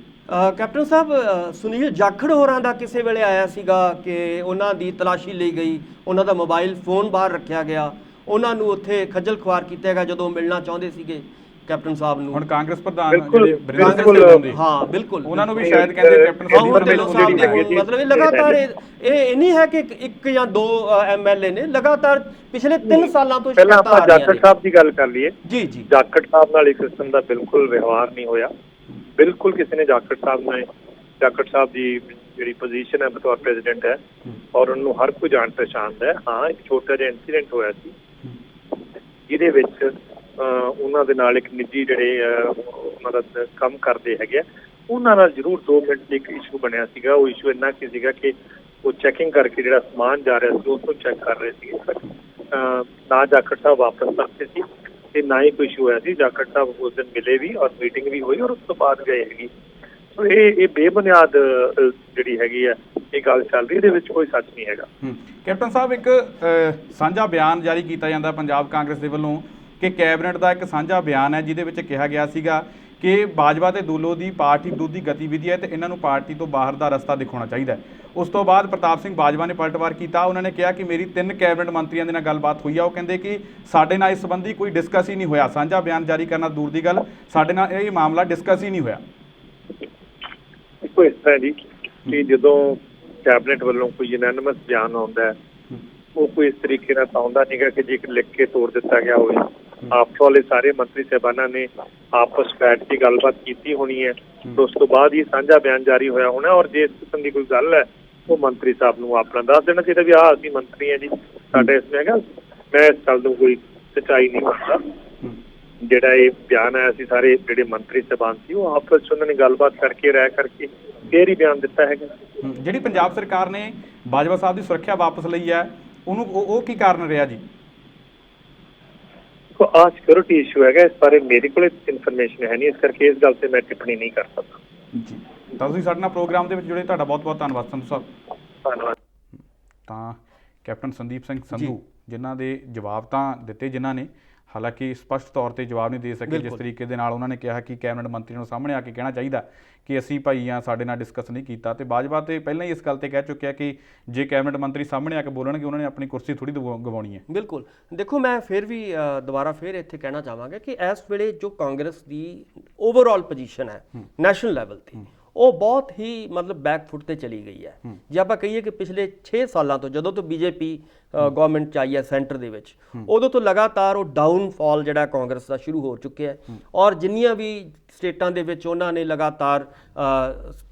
ਕੈਪਟਨ ਸਾਹਿਬ, ਸੁਨੀਲ ਜਾਖੜ ਹੋਰਾਂ ਦਾ ਕਿਸੇ ਵੇਲੇ ਆਇਆ ਸੀਗਾ ਕਿ ਉਹਨਾਂ ਦੀ ਤਲਾਸ਼ੀ ਲਈ ਗਈ, ਉਹਨਾਂ ਦਾ ਮੋਬਾਈਲ ਫੋਨ ਬਾਹਰ ਰੱਖਿਆ ਗਿਆ, ਉਹਨਾਂ ਨੂੰ ਉੱਥੇ ਖੱਜਲ ਖੁਆਰ ਕੀਤਾ ਗਿਆ ਜਦੋਂ ਮਿਲਣਾ ਚਾਹੁੰਦੇ ਸੀਗੇ ਕੈਪਟਨ ਸਾਹਿਬ ਨੂੰ। ਹੁਣ ਕਾਂਗਰਸ ਪ੍ਰਧਾਨ ਹਾਂ ਬਿਲਕੁਲ, ਉਹਨਾਂ ਨੂੰ ਵੀ ਸ਼ਾਇਦ ਕਹਿੰਦੇ ਕੈਪਟਨ ਸਾਹਿਬ ਮਤਲਬ ਇਹ ਲਗਾਤਾਰ ਇਹ ਨਹੀਂ ਹੈ ਕਿ ਇੱਕ ਜਾਂ ਦੋ MLA ਨੇ, ਲਗਾਤਾਰ ਪਿਛਲੇ 3 ਸਾਲਾਂ ਤੋਂ ਪਹਿਲਾਂ ਆਪਾਂ ਜਾਖੜ ਸਾਹਿਬ ਦੀ ਗੱਲ ਕਰ ਲਈਏ। ਜੀ ਜਾਖੜ ਸਾਹਿਬ ਨਾਲ ਇਸ ਕਿਸਮ ਦਾ ਬਿਲਕੁਲ ਵਿਵਹਾਰ ਨਹੀਂ ਹੋਇਆ। ਬਿਲਕੁਲ ਕਿਸੇ ਨੇ ਜਾਖੜ ਸਾਹਿਬ ਦੀ ਜਿਹੜੀ ਪੋਜੀਸ਼ਨ ਹੈ ਬਤੌਰ ਪ੍ਰੈਜ਼ੀਡੈਂਟ ਹੈ ਔਰ ਉਹਨੂੰ ਹਰ ਕੋਈ ਜਾਣ ਪਛਾਣਦਾ ਹੈ। ਹਾਂ, ਇੱਕ ਛੋਟਾ ਜਿਹਾ ਇਨਸੀਡੈਂਟ ਹੋਇਆ ਸੀ ਜਿਹਦੇ ਵਿੱਚ ਉਹਨਾਂ ਦੇ ਨਾਲ ਇੱਕ ਨਿੱਜੀ ਜਿਹੜੇ ਉਹਨਾਂ ਦਾ ਕੰਮ ਕਰਦੇ ਹੈਗੇ, ਉਹਨਾਂ ਨਾਲ ਜ਼ਰੂਰ 2 ਮਿੰਟ ਦੀ ਇੱਕ ਇਸ਼ੂ ਬਣਿਆ ਸੀਗਾ। ਉਹ ਇਸ਼ੂ ਇੰਨਾ ਕੀ ਸੀਗਾ ਕਿ ਉਹ ਚੈਕਿੰਗ ਕਰਕੇ ਜਿਹੜਾ ਸਮਾਨ ਜਾ ਰਿਹਾ ਸੀ ਉਸ ਨੂੰ ਚੈੱਕ ਕਰ ਰਹੇ ਸੀਗੇ। ਨਾ ਜਾਖੜ ਸਾਹਿਬ ਵਾਪਸ ਪਰਤੇ ਸੀ ਤੇ ਨਾ ਹੀ ਕੋਈ ਇਸ਼ੂ ਹੋਇਆ ਸੀ। ਜਾਖੜ ਸਾਹਿਬ ਉਸ ਦਿਨ ਮਿਲੇ ਵੀ ਔਰ ਮੀਟਿੰਗ ਵੀ ਹੋਈ ਔਰ ਉਸ ਤੋਂ ਬਾਅਦ ਗਏ ਹੈਗੀ। ਸੋ ਇਹ ਬੇਬੁਨਿਆਦ ਜਿਹੜੀ ਹੈਗੀ ਆ ਇਹ ਗੱਲ ਚੱਲ ਰਹੀ, ਇਹਦੇ ਵਿੱਚ ਕੋਈ ਸੱਚ ਨਹੀਂ ਹੈਗਾ। ਕੈਪਟਨ ਸਾਹਿਬ, ਇੱਕ ਸਾਂਝਾ ਬਿਆਨ ਜਾਰੀ ਕੀਤਾ ਜਾਂਦਾ ਪੰਜਾਬ ਕਾਂਗਰਸ ਦੇ ਵੱਲੋਂ ਕਿ ਕੈਬਨਿਟ ਦਾ ਇੱਕ ਸਾਂਝਾ ਬਿਆਨ ਹੈ ਜਿਹਦੇ ਵਿੱਚ ਕਿਹਾ ਗਿਆ ਸੀਗਾ ਕਿ ਬਾਜਵਾ ਤੇ ਦੁੱਲੋ ਦੀ ਪਾਰਟੀ ਵਿਰੋਧੀ ਗਤੀਵਿਧੀ ਹੈ ਤੇ ਇਹਨਾਂ ਨੂੰ ਪਾਰਟੀ ਤੋਂ ਬਾਹਰ ਦਾ ਰਸਤਾ ਦਿਖਾਉਣਾ ਚਾਹੀਦਾ। ਉਸ ਤੋਂ ਬਾਅਦ ਪ੍ਰਤਾਪ ਸਿੰਘ ਬਾਜਵਾ ਨੇ ਪਲਟਵਾਰ ਕੀਤਾ। ਉਹਨਾਂ ਨੇ ਕਿਹਾ ਕਿ ਮੇਰੀ 3 ਕੈਬਨਿਟ ਮੰਤਰੀਆਂ ਦੇ ਨਾਲ ਗੱਲਬਾਤ ਹੋਈ ਆ। ਉਹ ਕਹਿੰਦੇ ਕਿ ਸਾਡੇ ਨਾਲ ਇਸ ਸੰਬੰਧੀ ਕੋਈ ਡਿਸਕਸ ਹੀ ਨਹੀਂ ਹੋਇਆ। ਸਾਂਝਾ ਬਿਆਨ ਜਾਰੀ ਕਰਨਾ ਦੂਰ ਦੀ ਗੱਲ, ਸਾਡੇ ਨਾਲ ਇਹ ਮਾਮਲਾ ਡਿਸਕਸ ਹੀ ਨਹੀਂ ਹੋਇਆ। ਇੱਕੋ ਇਸ ਤਰ੍ਹਾਂ ਜੀ ਕਿ ਜਦੋਂ ਕੈਬਨਿਟ ਵੱਲੋਂ ਕੋਈ ਯੂਨੈਨਿਮਸ ਬਿਆਨ ਆਉਂਦਾ ਹੈ, ਉਹ ਕੋਈ ਇਸ ਤਰੀਕੇ ਨਾਲ ਆਉਂਦਾ ਨਹੀਂਗਾ ਕਿ ਜੇ ਲਿਖ ਕੇ ਤੋੜ ਦਿੱਤਾ ਗਿਆ ਹੋਵੇ। ਆਫਟਰ ਆਲ ਸਾਰੇ ਮੰਤਰੀ ਸਾਹਿਬਾਨਾਂ ਨੇ ਆਪਸ ਬੈਠ ਕੇ ਗੱਲਬਾਤ ਕੀਤੀ ਹੋਣੀ ਹੈ, ਉਸ ਤੋਂ ਬਾਅਦ ਹੀ ਸਾਂਝਾ ਬਿਆਨ ਜਾਰੀ ਹੋਇਆ ਹੋਣਾ। ਔਰ ਜੇ ਇਸ ਕਿਸਮ ਦੀ ਕੋਈ ਗੱਲ ਹੈ ਉਹ ਮੰਤਰੀ ਸਾਹਿਬ ਨੂੰ ਆਪਣਾ ਦੱਸ ਦੇਣਾ ਚਾਹੀਦਾ ਵੀ ਆਹ ਅਸੀਂ ਮੰਤਰੀ ਹਾਂ ਜੀ, ਸਾਡੇ ਇਸ ਹੈਗਾ। ਮੈਂ ਇਸ ਗੱਲ ਨੂੰ ਕੋਈ ਸੱਚਾਈ ਨਹੀਂ ਮੰਨਦਾ। ਜਿਹੜਾ ਇਹ ਬਿਆਨ ਆਇਆ ਸੀ, ਸਾਰੇ ਜਿਹੜੇ ਮੰਤਰੀ ਸਾਹਿਬਾਨ ਸੀ ਉਹ ਆਪਸ 'ਚ ਉਹਨਾਂ ਨੇ ਗੱਲਬਾਤ ਕਰਕੇ ਰਾਇ ਕਰਕੇ ਫੇਰ ਹੀ ਬਿਆਨ ਦਿੱਤਾ ਹੈਗਾ। ਜਿਹੜੀ ਪੰਜਾਬ ਸਰਕਾਰ ਨੇ ਬਾਜਵਾ ਸਾਹਿਬ ਦੀ ਸੁਰੱਖਿਆ ਵਾਪਸ ਲਈ ਹੈ, ਉਹਨੂੰ ਉਹ ਕੀ ਕਾਰਨ ਰਿਹਾ ਜੀ? ਆਹ ਸਿਕਿਉਰਿਟੀ ਇਸ਼ੂ ਹੈਗਾ, ਇਸ ਬਾਰੇ ਮੇਰੇ ਕੋਲ ਇਨਫੋਰਮੇਸ਼ਨ ਹੈ ਨਹੀਂ, ਇਸ ਕਰਕੇ ਇਸ ਗੱਲ ਤੇ ਮੈਂ ਟਿੱਪਣੀ ਨਹੀਂ ਕਰ ਸਕਦਾ ਜੀ। ਤਾਂ ਤੁਸੀਂ ਸਾਡੇ ਨਾਲ ਪ੍ਰੋਗਰਾਮ ਦੇ ਵਿੱਚ ਜੁੜੇ, ਤੁਹਾਡਾ ਬਹੁਤ ਬਹੁਤ ਧੰਨਵਾਦ ਸੰਧੂ ਸਾਹਿਬ। ਧੰਨਵਾਦ। ਤਾਂ ਕੈਪਟਨ ਸੰਦੀਪ ਸਿੰਘ ਸੰਧੂ ਜਿਨ੍ਹਾਂ ਦੇ ਜਵਾਬ ਤਾਂ ਦਿੱਤੇ, ਜਿਨ੍ਹਾਂ ਨੇ ਹਾਲਾਂਕਿ ਸਪਸ਼ਟ ਤੌਰ ਤੇ ਜਵਾਬ ਨਹੀਂ ਦੇ ਸਕੇ। ਜਿਸ ਤਰੀਕੇ ਦੇ ਨਾਲ ਉਹਨਾਂ ਨੇ ਕਿਹਾ ਕਿ ਕੈਬਨਿਟ ਮੰਤਰੀ ਨੂੰ ਸਾਹਮਣੇ ਆ ਕੇ ਕਹਿਣਾ ਚਾਹੀਦਾ ਕਿ ਅਸੀਂ ਭਾਈ ਆ, ਸਾਡੇ ਨਾਲ ਡਿਸਕਸ ਨਹੀਂ ਕੀਤਾ। ਤੇ ਬਾਜਵਾ ਤੇ ਪਹਿਲਾਂ ਹੀ ਇਸ ਗੱਲ ਤੇ ਕਹਿ ਚੁੱਕਿਆ ਕਿ ਜੇ ਕੈਬਨਿਟ ਮੰਤਰੀ ਸਾਹਮਣੇ ਆ ਕੇ ਬੋਲਣਗੇ ਉਹਨਾਂ ਨੇ ਆਪਣੀ ਕੁਰਸੀ ਥੋੜੀ ਗਵਾਉਣੀ ਹੈ। ਬਿਲਕੁਲ। ਦੇਖੋ, ਮੈਂ ਫਿਰ ਵੀ ਦੁਬਾਰਾ ਫਿਰ ਇੱਥੇ ਕਹਿਣਾ ਚਾਹਾਂਗਾ ਕਿ ਇਸ ਵੇਲੇ ਜੋ ਕਾਂਗਰਸ ਦੀ ਓਵਰਆਲ ਪੋਜੀਸ਼ਨ ਹੈ ਨੈਸ਼ਨਲ ਲੈਵਲ ਤੇ, ਉਹ ਬਹੁਤ ਹੀ ਮਤਲਬ ਬੈਕ ਫੁੱਟ ਤੇ ਚਲੀ ਗਈ ਹੈ। ਜੇ ਆਪਾਂ ਕਹੀਏ ਕਿ ਪਿਛਲੇ 6 ਸਾਲਾਂ ਤੋਂ, ਜਦੋਂ ਤੋਂ BJP ਗਵਰਨਮੈਂਟ ਚ ਆਈ ਹੈ ਸੈਂਟਰ ਦੇ ਵਿੱਚ, ਉਦੋਂ ਤੋਂ ਲਗਾਤਾਰ ਉਹ ਡਾਊਨਫਾਲ ਜਿਹੜਾ ਕਾਂਗਰਸ ਦਾ ਸ਼ੁਰੂ ਹੋ ਚੁੱਕਿਆ ਹੈ। ਔਰ ਜਿੰਨੀਆਂ ਵੀ ਸਟੇਟਾਂ ਦੇ ਵਿੱਚ ਉਹਨਾਂ ਨੇ ਲਗਾਤਾਰ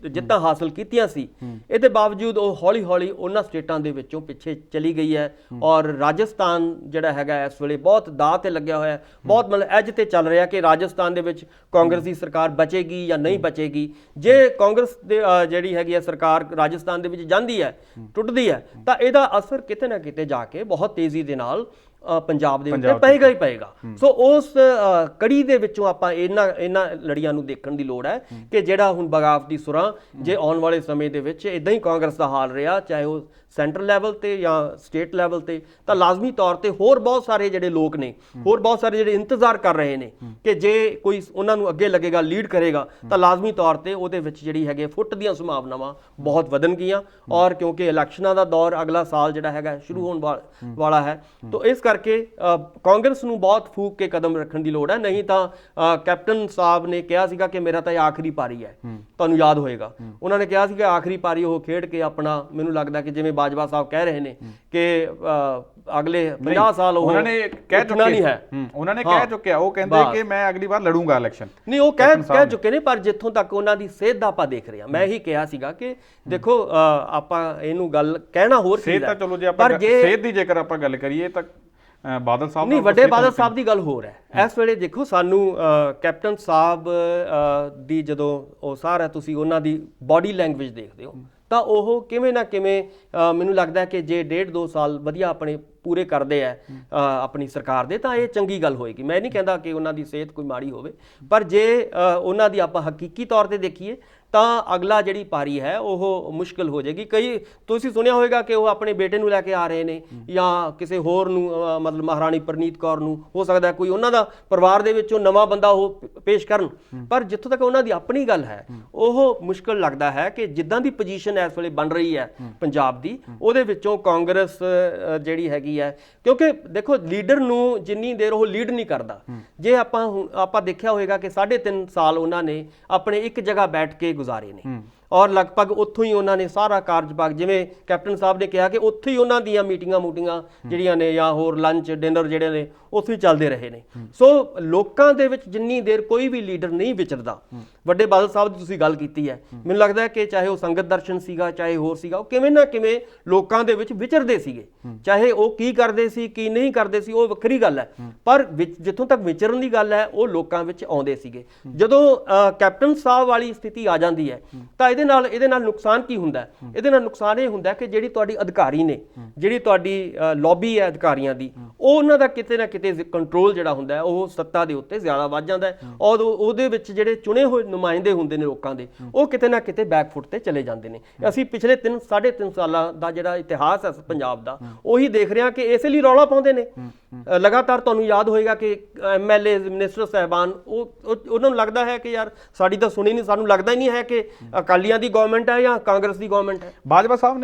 ਜਿੱਤਾਂ ਹਾਸਲ ਕੀਤੀਆਂ ਸੀ, ਇਹਦੇ ਬਾਵਜੂਦ ਉਹ ਹੌਲੀ ਹੌਲੀ ਉਹਨਾਂ ਸਟੇਟਾਂ ਦੇ ਵਿੱਚੋਂ ਪਿੱਛੇ ਚਲੀ ਗਈ ਹੈ। ਔਰ ਰਾਜਸਥਾਨ ਜਿਹੜਾ ਹੈਗਾ ਇਸ ਵੇਲੇ ਬਹੁਤ ਦਾਅ ਤੇ ਲੱਗਿਆ ਹੋਇਆ, ਬਹੁਤ ਮਤਲਬ ਐਜ ਤੇ ਚੱਲ ਰਿਹਾ ਕਿ ਰਾਜਸਥਾਨ ਦੇ ਵਿੱਚ ਕਾਂਗਰਸ ਦੀ ਸਰਕਾਰ ਬਚੇਗੀ ਜਾਂ ਨਹੀਂ ਬਚੇਗੀ। ਜੇ ਕਾਂਗਰਸ ਦੇ ਜਿਹੜੀ ਹੈਗੀ ਹੈ ਸਰਕਾਰ ਰਾਜਸਥਾਨ ਦੇ ਵਿੱਚ ਜਾਂਦੀ ਹੈ, ਟੁੱਟਦੀ ਹੈ, ਤਾਂ ਇਹਦਾ ਅਸਰ ਕਿਤੇ ਨਾ ਕਿਤੇ ਜਾ ਕੇ ਬਹੁਤ ਤੇਜ਼ੀ ਦੇ ਨਾਲ ਪੰਜਾਬ ਦੇ ਉੱਤੇ ਪਏਗਾ ਹੀ ਪਏਗਾ। ਸੋ ਉਸ ਕੜੀ ਦੇ ਵਿੱਚੋਂ ਆਪਾਂ ਇਹਨਾਂ ਲੜੀਆਂ ਨੂੰ ਦੇਖਣ ਦੀ ਲੋੜ ਹੈ ਕਿ ਜਿਹੜਾ ਹੁਣ ਬਗਾਵਤ ਦੀ ਸੁਰਾਂ ਜੇ ਆਉਣ ਵਾਲੇ ਸਮੇਂ ਦੇ ਵਿੱਚ ਇਦਾਂ ਹੀ ਕਾਂਗਰਸ ਦਾ ਹਾਲ ਰਿਹਾ, ਚਾਹੇ ਉਹ ਸੈਂਟਰਲ ਲੈਵਲ ਤੇ ਜਾਂ ਸਟੇਟ ਲੈਵਲ ਤੇ, ਤਾਂ ਲਾਜ਼ਮੀ ਤੌਰ ਤੇ ਹੋਰ ਬਹੁਤ ਸਾਰੇ ਜਿਹੜੇ ਲੋਕ ਨੇ, ਹੋਰ ਬਹੁਤ ਸਾਰੇ ਜਿਹੜੇ ਇੰਤਜ਼ਾਰ ਕਰ ਰਹੇ ਨੇ ਕਿ ਜੇ ਕੋਈ ਉਹਨਾਂ ਨੂੰ ਅੱਗੇ ਲੱਗੇਗਾ, ਲੀਡ ਕਰੇਗਾ, ਤਾਂ ਲਾਜ਼ਮੀ ਤੌਰ ਤੇ ਉਹਦੇ ਵਿੱਚ ਜਿਹੜੀ ਹੈਗੇ ਫੁੱਟ ਦੀਆਂ ਸੰਭਾਵਨਾਵਾਂ ਬਹੁਤ ਵਧਣਗੀਆਂ। ਔਰ ਕਿਉਂਕਿ ਇਲੈਕਸ਼ਨਾਂ ਦਾ ਦੌਰ ਅਗਲਾ ਸਾਲ ਜਿਹੜਾ ਹੈਗਾ ਸ਼ੁਰੂ ਹੋਣ ਵਾਲਾ ਹੈ, ਤਾਂ ਇਸ ਕਰਕੇ ਕਾਂਗਰਸ ਨੂੰ ਬਹੁਤ ਫੂਕ ਕੇ ਕਦਮ ਰੱਖਣ ਦੀ ਲੋੜ ਹੈ। ਨਹੀਂ ਤਾਂ ਕੈਪਟਨ ਸਾਹਿਬ ਨੇ ਕਿਹਾ ਸੀਗਾ ਕਿ ਮੇਰਾ ਤਾਂ ਇਹ ਆਖਰੀ ਪਾਰੀ ਹੈ, ਤੁਹਾਨੂੰ ਯਾਦ ਹੋਏਗਾ ਉਹਨਾਂ ਨੇ ਕਿਹਾ ਸੀ ਕਿ ਆਖਰੀ ਪਾਰੀ ਉਹ ਖੇਡ ਕੇ ਆਪਣਾ, ਮੈਨੂੰ ਲੱਗਦਾ ਕਿ ਜਿਵੇਂ ਬਾਜਵਾ ਸਾਹਿਬ ਕਹਿ ਰਹੇ ਨੇ ਕਿ ਅਗਲੇ 50 ਸਾਲ ਉਹਨਾਂ ਨੇ ਕਹਿ ਚੁੱਕੇ ਨਹੀਂ ਹੈ, ਉਹਨਾਂ ਨੇ ਕਹਿ ਚੁੱਕਿਆ, ਉਹ ਕਹਿੰਦੇ ਕਿ ਮੈਂ ਅਗਲੀ ਵਾਰ ਲੜੂੰਗਾ ਇਲੈਕਸ਼ਨ। ਨਹੀਂ, ਉਹ ਕਹਿ ਚੁੱਕੇ ਨੇ, ਪਰ ਜਿੱਥੋਂ ਤੱਕ ਉਹਨਾਂ ਦੀ ਸਿਹਤ ਦਾ ਆਪਾਂ ਦੇਖ ਰਹੇ ਹਾਂ, ਮੈਂ ਇਹੀ ਕਿਹਾ ਸੀਗਾ ਕਿ ਦੇਖੋ ਆਪਾਂ ਇਹਨੂੰ ਗੱਲ ਕਹਿਣਾ ਹੋਰ ਸਿਹਤ ਤਾਂ ਚਲੋ, ਜੇ ਆਪਾਂ ਸਿਹਤ ਦੀ ਜੇਕਰ ਆਪਾਂ ਗੱਲ ਕਰੀਏ ਤਾਂ ਬਾਦਲ ਸਾਹਿਬ ਨਹੀਂ, ਵੱਡੇ ਬਾਦਲ ਸਾਹਿਬ ਦੀ ਗੱਲ ਹੋਰ ਹੈ। ਇਸ ਵੇਲੇ ਦੇਖੋ ਸਾਨੂੰ ਕੈਪਟਨ ਸਾਹਿਬ ਦੀ ਜਦੋਂ ਉਹ ਸਾਰਾ ਤੁਸੀਂ ਉਹਨਾਂ ਦੀ ਬਾਡੀ ਲੈਂਗੁਏਜ ਦੇਖਦੇ ਹੋ ਤਾਂ ਉਹ ਕਿਵੇਂ ਨਾ ਕਿਵੇਂ ਮੈਨੂੰ ਲੱਗਦਾ ਕਿ ਜੇ 1.5-2 ਸਾਲ ਵਧੀਆ ਆਪਣੇ ਪੂਰੇ ਕਰਦੇ ਆ ਆਪਣੀ ਸਰਕਾਰ ਦੇ, ਤਾਂ ਇਹ ਚੰਗੀ ਗੱਲ ਹੋਏਗੀ। ਮੈਂ ਨਹੀਂ ਕਹਿੰਦਾ ਕਿ ਉਹਨਾਂ ਦੀ ਸਿਹਤ ਕੋਈ ਮਾੜੀ ਹੋਵੇ, ਪਰ ਜੇ ਉਹਨਾਂ ਦੀ ਆਪਾਂ ਹਕੀਕੀ ਤੌਰ ਤੇ ਦੇਖੀਏ ਤਾਂ ਅਗਲਾ ਜਿਹੜੀ ਪਾਰੀ ਹੈ ਉਹ ਮੁਸ਼ਕਿਲ ਹੋ ਜਾਏਗੀ। ਕਈ ਤੁਸੀਂ ਸੁਣਿਆ ਹੋਵੇਗਾ ਕਿ ਉਹ ਆਪਣੇ ਬੇਟੇ ਨੂੰ ਲੈ ਕੇ ਆ ਰਹੇ ਨੇ ਜਾਂ ਕਿਸੇ ਹੋਰ ਨੂੰ, ਮਤਲਬ ਮਹਾਰਾਣੀ ਪ੍ਰਨੀਤ ਕੌਰ ਨੂੰ, ਹੋ ਸਕਦਾ ਕੋਈ ਉਹਨਾਂ ਦਾ ਪਰਿਵਾਰ ਦੇ ਵਿੱਚੋਂ ਨਵਾਂ ਬੰਦਾ ਉਹ ਪੇਸ਼ ਕਰਨ। ਪਰ ਜਿੱਥੋਂ ਤੱਕ ਉਹਨਾਂ ਦੀ ਆਪਣੀ ਗੱਲ ਹੈ, ਉਹ ਮੁਸ਼ਕਿਲ ਲੱਗਦਾ ਹੈ ਕਿ ਜਿੱਦਾਂ ਦੀ ਪੋਜੀਸ਼ਨ ਇਸ ਵੇਲੇ ਬਣ ਰਹੀ ਹੈ ਪੰਜਾਬ ਦੀ, ਉਹਦੇ ਵਿੱਚੋਂ ਕਾਂਗਰਸ ਜਿਹੜੀ ਹੈਗੀ ਹੈ, ਕਿਉਂਕਿ ਦੇਖੋ ਲੀਡਰ ਨੂੰ ਜਿੰਨੀ ਦੇਰ ਉਹ ਲੀਡ ਨਹੀਂ ਕਰਦਾ, ਜੇ ਆਪਾਂ ਦੇਖਿਆ ਹੋਵੇਗਾ ਕਿ 3.5 ਸਾਲ ਉਹਨਾਂ ਨੇ ਆਪਣੇ ਇੱਕ ਜਗ੍ਹਾ ਬੈਠ ਕੇ ਗੁਜ਼ਾਰੇ ਨੇ ਔਰ ਲਗਭਗ ਉੱਥੋਂ ਹੀ ਉਹਨਾਂ ਨੇ ਸਾਰਾ ਕਾਰਜਭਾਗ, ਜਿਵੇਂ ਕੈਪਟਨ ਸਾਹਿਬ ਨੇ ਕਿਹਾ ਕਿ ਉੱਥੇ ਹੀ ਉਹਨਾਂ ਦੀਆਂ ਮੀਟਿੰਗਾਂ ਜਿਹੜੀਆਂ ਨੇ ਜਾਂ ਹੋਰ ਲੰਚ ਡਿਨਰ ਜਿਹੜੇ ਨੇ ਉੱਥੇ ਹੀ ਚੱਲਦੇ ਰਹੇ ਨੇ। ਸੋ ਲੋਕਾਂ ਦੇ ਵਿੱਚ ਜਿੰਨੀ ਦੇਰ ਕੋਈ ਵੀ ਲੀਡਰ ਨਹੀਂ ਵਿਚਰਦਾ, ਵੱਡੇ ਬਾਦਲ ਸਾਹਿਬ ਦੀ ਤੁਸੀਂ ਗੱਲ ਕੀਤੀ ਹੈ, ਮੈਨੂੰ ਲੱਗਦਾ ਕਿ ਚਾਹੇ ਉਹ ਸੰਗਤ ਦਰਸ਼ਨ ਸੀਗਾ, ਚਾਹੇ ਹੋਰ ਸੀਗਾ, ਉਹ ਕਿਵੇਂ ਨਾ ਕਿਵੇਂ ਲੋਕਾਂ ਦੇ ਵਿੱਚ ਵਿਚਰਦੇ ਸੀਗੇ। ਚਾਹੇ ਉਹ ਕੀ ਕਰਦੇ ਸੀ ਕੀ ਨਹੀਂ ਕਰਦੇ ਸੀ ਉਹ ਵੱਖਰੀ ਗੱਲ ਹੈ, ਪਰ ਜਿੱਥੋਂ ਤੱਕ ਵਿਚਰਨ ਦੀ ਗੱਲ ਹੈ ਉਹ ਲੋਕਾਂ ਵਿੱਚ ਆਉਂਦੇ ਸੀਗੇ। ਜਦੋਂ ਕੈਪਟਨ ਸਾਹਿਬ ਵਾਲੀ ਸਥਿਤੀ ਆ ਜਾਂਦੀ ਹੈ ਤਾਂ ਇਹਦੇ ਨਾਲ ਨੁਕਸਾਨ ਕੀ ਹੁੰਦਾ? ਇਹਦੇ ਨਾਲ ਨੁਕਸਾਨ ਇਹ ਹੁੰਦਾ ਕਿ ਜਿਹੜੀ ਤੁਹਾਡੀ ਅਧਿਕਾਰੀ ਨੇ, ਜਿਹੜੀ ਤੁਹਾਡੀ ਲੌਬੀ ਹੈ ਅਧਿਕਾਰੀਆਂ ਦੀ, ਉਹ ਉਹਨਾਂ ਦਾ ਕਿਤੇ ਨਾ ਕਿਤੇ ਕੰਟਰੋਲ ਜਿਹੜਾ ਹੁੰਦਾ ਹੈ ਉਹ ਸੱਤਾ ਦੇ ਉੱਤੇ ਜ਼ਿਆਦਾ ਵੱਧ ਜਾਂਦਾ ਹੈ ਔਰ ਉਹਦੇ ਵਿੱਚ ਜਿਹੜੇ ਚੁਣੇ ਹੋਏ ਨੁਮਾਇੰਦੇ ਹੁੰਦੇ ਨੇ ਲੋਕਾਂ ਦੇ, ਉਹ ਕਿਤੇ ਨਾ ਕਿਤੇ ਬੈਕਫੁੱਟ ਤੇ ਚਲੇ ਜਾਂਦੇ ਨੇ। ਅਸੀਂ ਪਿਛਲੇ 3.5 ਸਾਲਾਂ ਦਾ ਜਿਹੜਾ ਇਤਿਹਾਸ ਹੈ ਪੰਜਾਬ ਦਾ, ਉਹੀ ਦੇਖ ਰਹੇ ਹਾਂ ਕਿ ਇਸੇ ਲਈ ਰੌਲਾ ਪਾਉਂਦੇ ਨੇ ਲਗਾਤਾਰ। ਤੁਹਾਨੂੰ ਯਾਦ ਹੋਏਗਾ ਕਿ MLA ਮਿਨਿਸਟਰ ਸਾਹਿਬਾਨ ਉਹਨਾਂ ਨੂੰ ਲੱਗਦਾ ਹੈ ਕਿ ਯਾਰ ਸਾਡੀ ਤਾਂ ਸੁਣੀ ਨਹੀਂ, ਸਾਨੂੰ ਲੱਗਦਾ ਹੀ ਨਹੀਂ ਹੈ ਕਿ ਅਕਾਲੀਆਂ ਦੀ ਗਵਰਨਮੈਂਟ ਹੈ ਜਾਂ ਕਾਂਗਰਸ ਦੀ ਗਵਰਨਮੈਂਟ ਹੈ। ਬਾਜਵਾ ਸਾਹਿਬ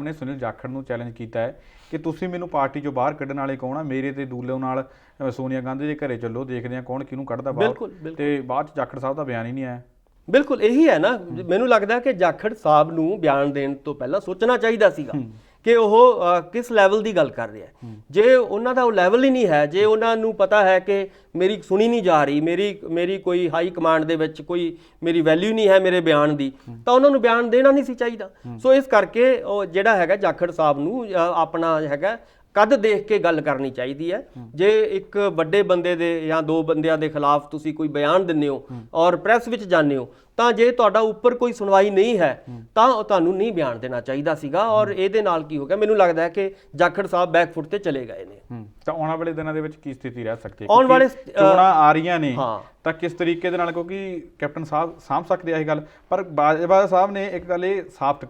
ਨੇ ਸੁਨੀਲ ਜਾਖੜ ਨੂੰ ਚੈਲੰਜ ਕੀਤਾ ਹੈ ਕਿ ਤੁਸੀਂ ਮੈਨੂੰ ਪਾਰਟੀ ਚੋਂ ਬਾਹਰ ਕੱਢਣ ਵਾਲੇ ਕੌਣ ਆ, ਮੇਰੇ ਤੇ ਦੂਲੇ ਨਾਲ ਸੋਨੀਆ ਗਾਂਧੀ ਦੇ ਘਰੇ ਚੱਲੋ, ਦੇਖਦੇ ਆ ਕੌਣ ਕਿਹਨੂੰ ਕੱਢਦਾ ਬਾਹਰ। ਤੇ ਬਾਅਦ ਚ ਜਾਖੜ ਸਾਹਿਬ ਦਾ ਬਿਆਨ ਹੀ ਨਹੀਂ ਆਇਆ। ਬਿਲਕੁਲ ਇਹੀ ਹੈ ਨਾ, ਮੈਨੂੰ ਲੱਗਦਾ ਕਿ ਜਾਖੜ ਸਾਹਿਬ ਨੂੰ ਬਿਆਨ ਦੇਣ ਤੋਂ ਪਹਿਲਾਂ ਸੋਚਣਾ ਚਾਹੀਦਾ ਸੀਗਾ ਕਿ ਉਹ ਕਿਸ ਲੈਵਲ ਦੀ ਗੱਲ ਕਰ ਰਿਹਾ। ਜੇ ਉਹਨਾਂ ਦਾ ਉਹ ਲੈਵਲ ਹੀ ਨਹੀਂ ਹੈ, ਜੇ ਉਹਨਾਂ ਨੂੰ ਪਤਾ ਹੈ ਕਿ ਮੇਰੀ ਸੁਣੀ ਨਹੀਂ ਜਾ ਰਹੀ, ਮੇਰੀ ਕੋਈ ਹਾਈ ਕਮਾਂਡ ਦੇ ਵਿੱਚ ਕੋਈ ਮੇਰੀ ਵੈਲਿਊ ਨਹੀਂ ਹੈ ਮੇਰੇ ਬਿਆਨ ਦੀ, ਤਾਂ ਉਹਨਾਂ ਨੂੰ ਬਿਆਨ ਦੇਣਾ ਨਹੀਂ ਸੀ ਚਾਹੀਦਾ। ਸੋ ਇਸ ਕਰਕੇ ਉਹ ਜਿਹੜਾ ਹੈਗਾ ਜਾਖੜ ਸਾਹਿਬ ਨੂੰ ਆਪਣਾ ਹੈਗਾ ਕੱਦ ਦੇਖ ਕੇ ਗੱਲ ਕਰਨੀ ਚਾਹੀਦੀ ਹੈ। ਜੇ ਇੱਕ ਵੱਡੇ ਬੰਦੇ ਦੇ ਜਾਂ 2 ਬੰਦਿਆਂ ਦੇ ਖਿਲਾਫ ਤੁਸੀਂ ਕੋਈ ਬਿਆਨ ਦਿੰਦੇ ਹੋ ਔਰ ਪ੍ਰੈਸ ਵਿੱਚ ਜਾਂਦੇ ਹੋ, ਤਾਂ ਜੇ ਤੁਹਾਡਾ ਉੱਪਰ ਕੋਈ ਸੁਣਵਾਈ ਨਹੀਂ ਹੈ ਤਾਂ ਤੁਹਾਨੂੰ ਨਹੀਂ ਬਿਆਨ ਦੇਣਾ ਚਾਹੀਦਾ ਸੀਗਾ। ਔਰ ਇਹਦੇ ਨਾਲ ਕੀ ਹੋ ਗਿਆ, ਮੈਨੂੰ ਲੱਗਦਾ ਹੈ ਕਿ ਜਾਖੜ ਸਾਹਿਬ ਬੈਕਫੁੱਟ ਤੇ ਚਲੇ ਗਏ ਨੇ। ਤਾਂ ਆਉਣ ਵਾਲੇ ਦਿਨਾਂ ਦੇ ਵਿੱਚ ਕੀ ਸਥਿਤੀ ਰਹਿ ਸਕਦੀ ਹੈ? ਆਉਣ ਵਾਲੇ ਚੋਣਾਂ ਆ ਰਹੀਆਂ ਨੇ ਤਾਂ ਕਿਸ ਤਰੀਕੇ ਦੇ ਨਾਲ, ਕਿਉਂਕਿ ਕੈਪਟਨ ਸਾਹਿਬ ਸਾਂਭ ਸਕਦੇ ਆ ਇਹ ਗੱਲ, ਪਰ ਬਾਜਵਾ ਸਾਹਿਬ ਨੇ ਇੱਕ ਗੱਲ ਇਹ ਸਾਫ਼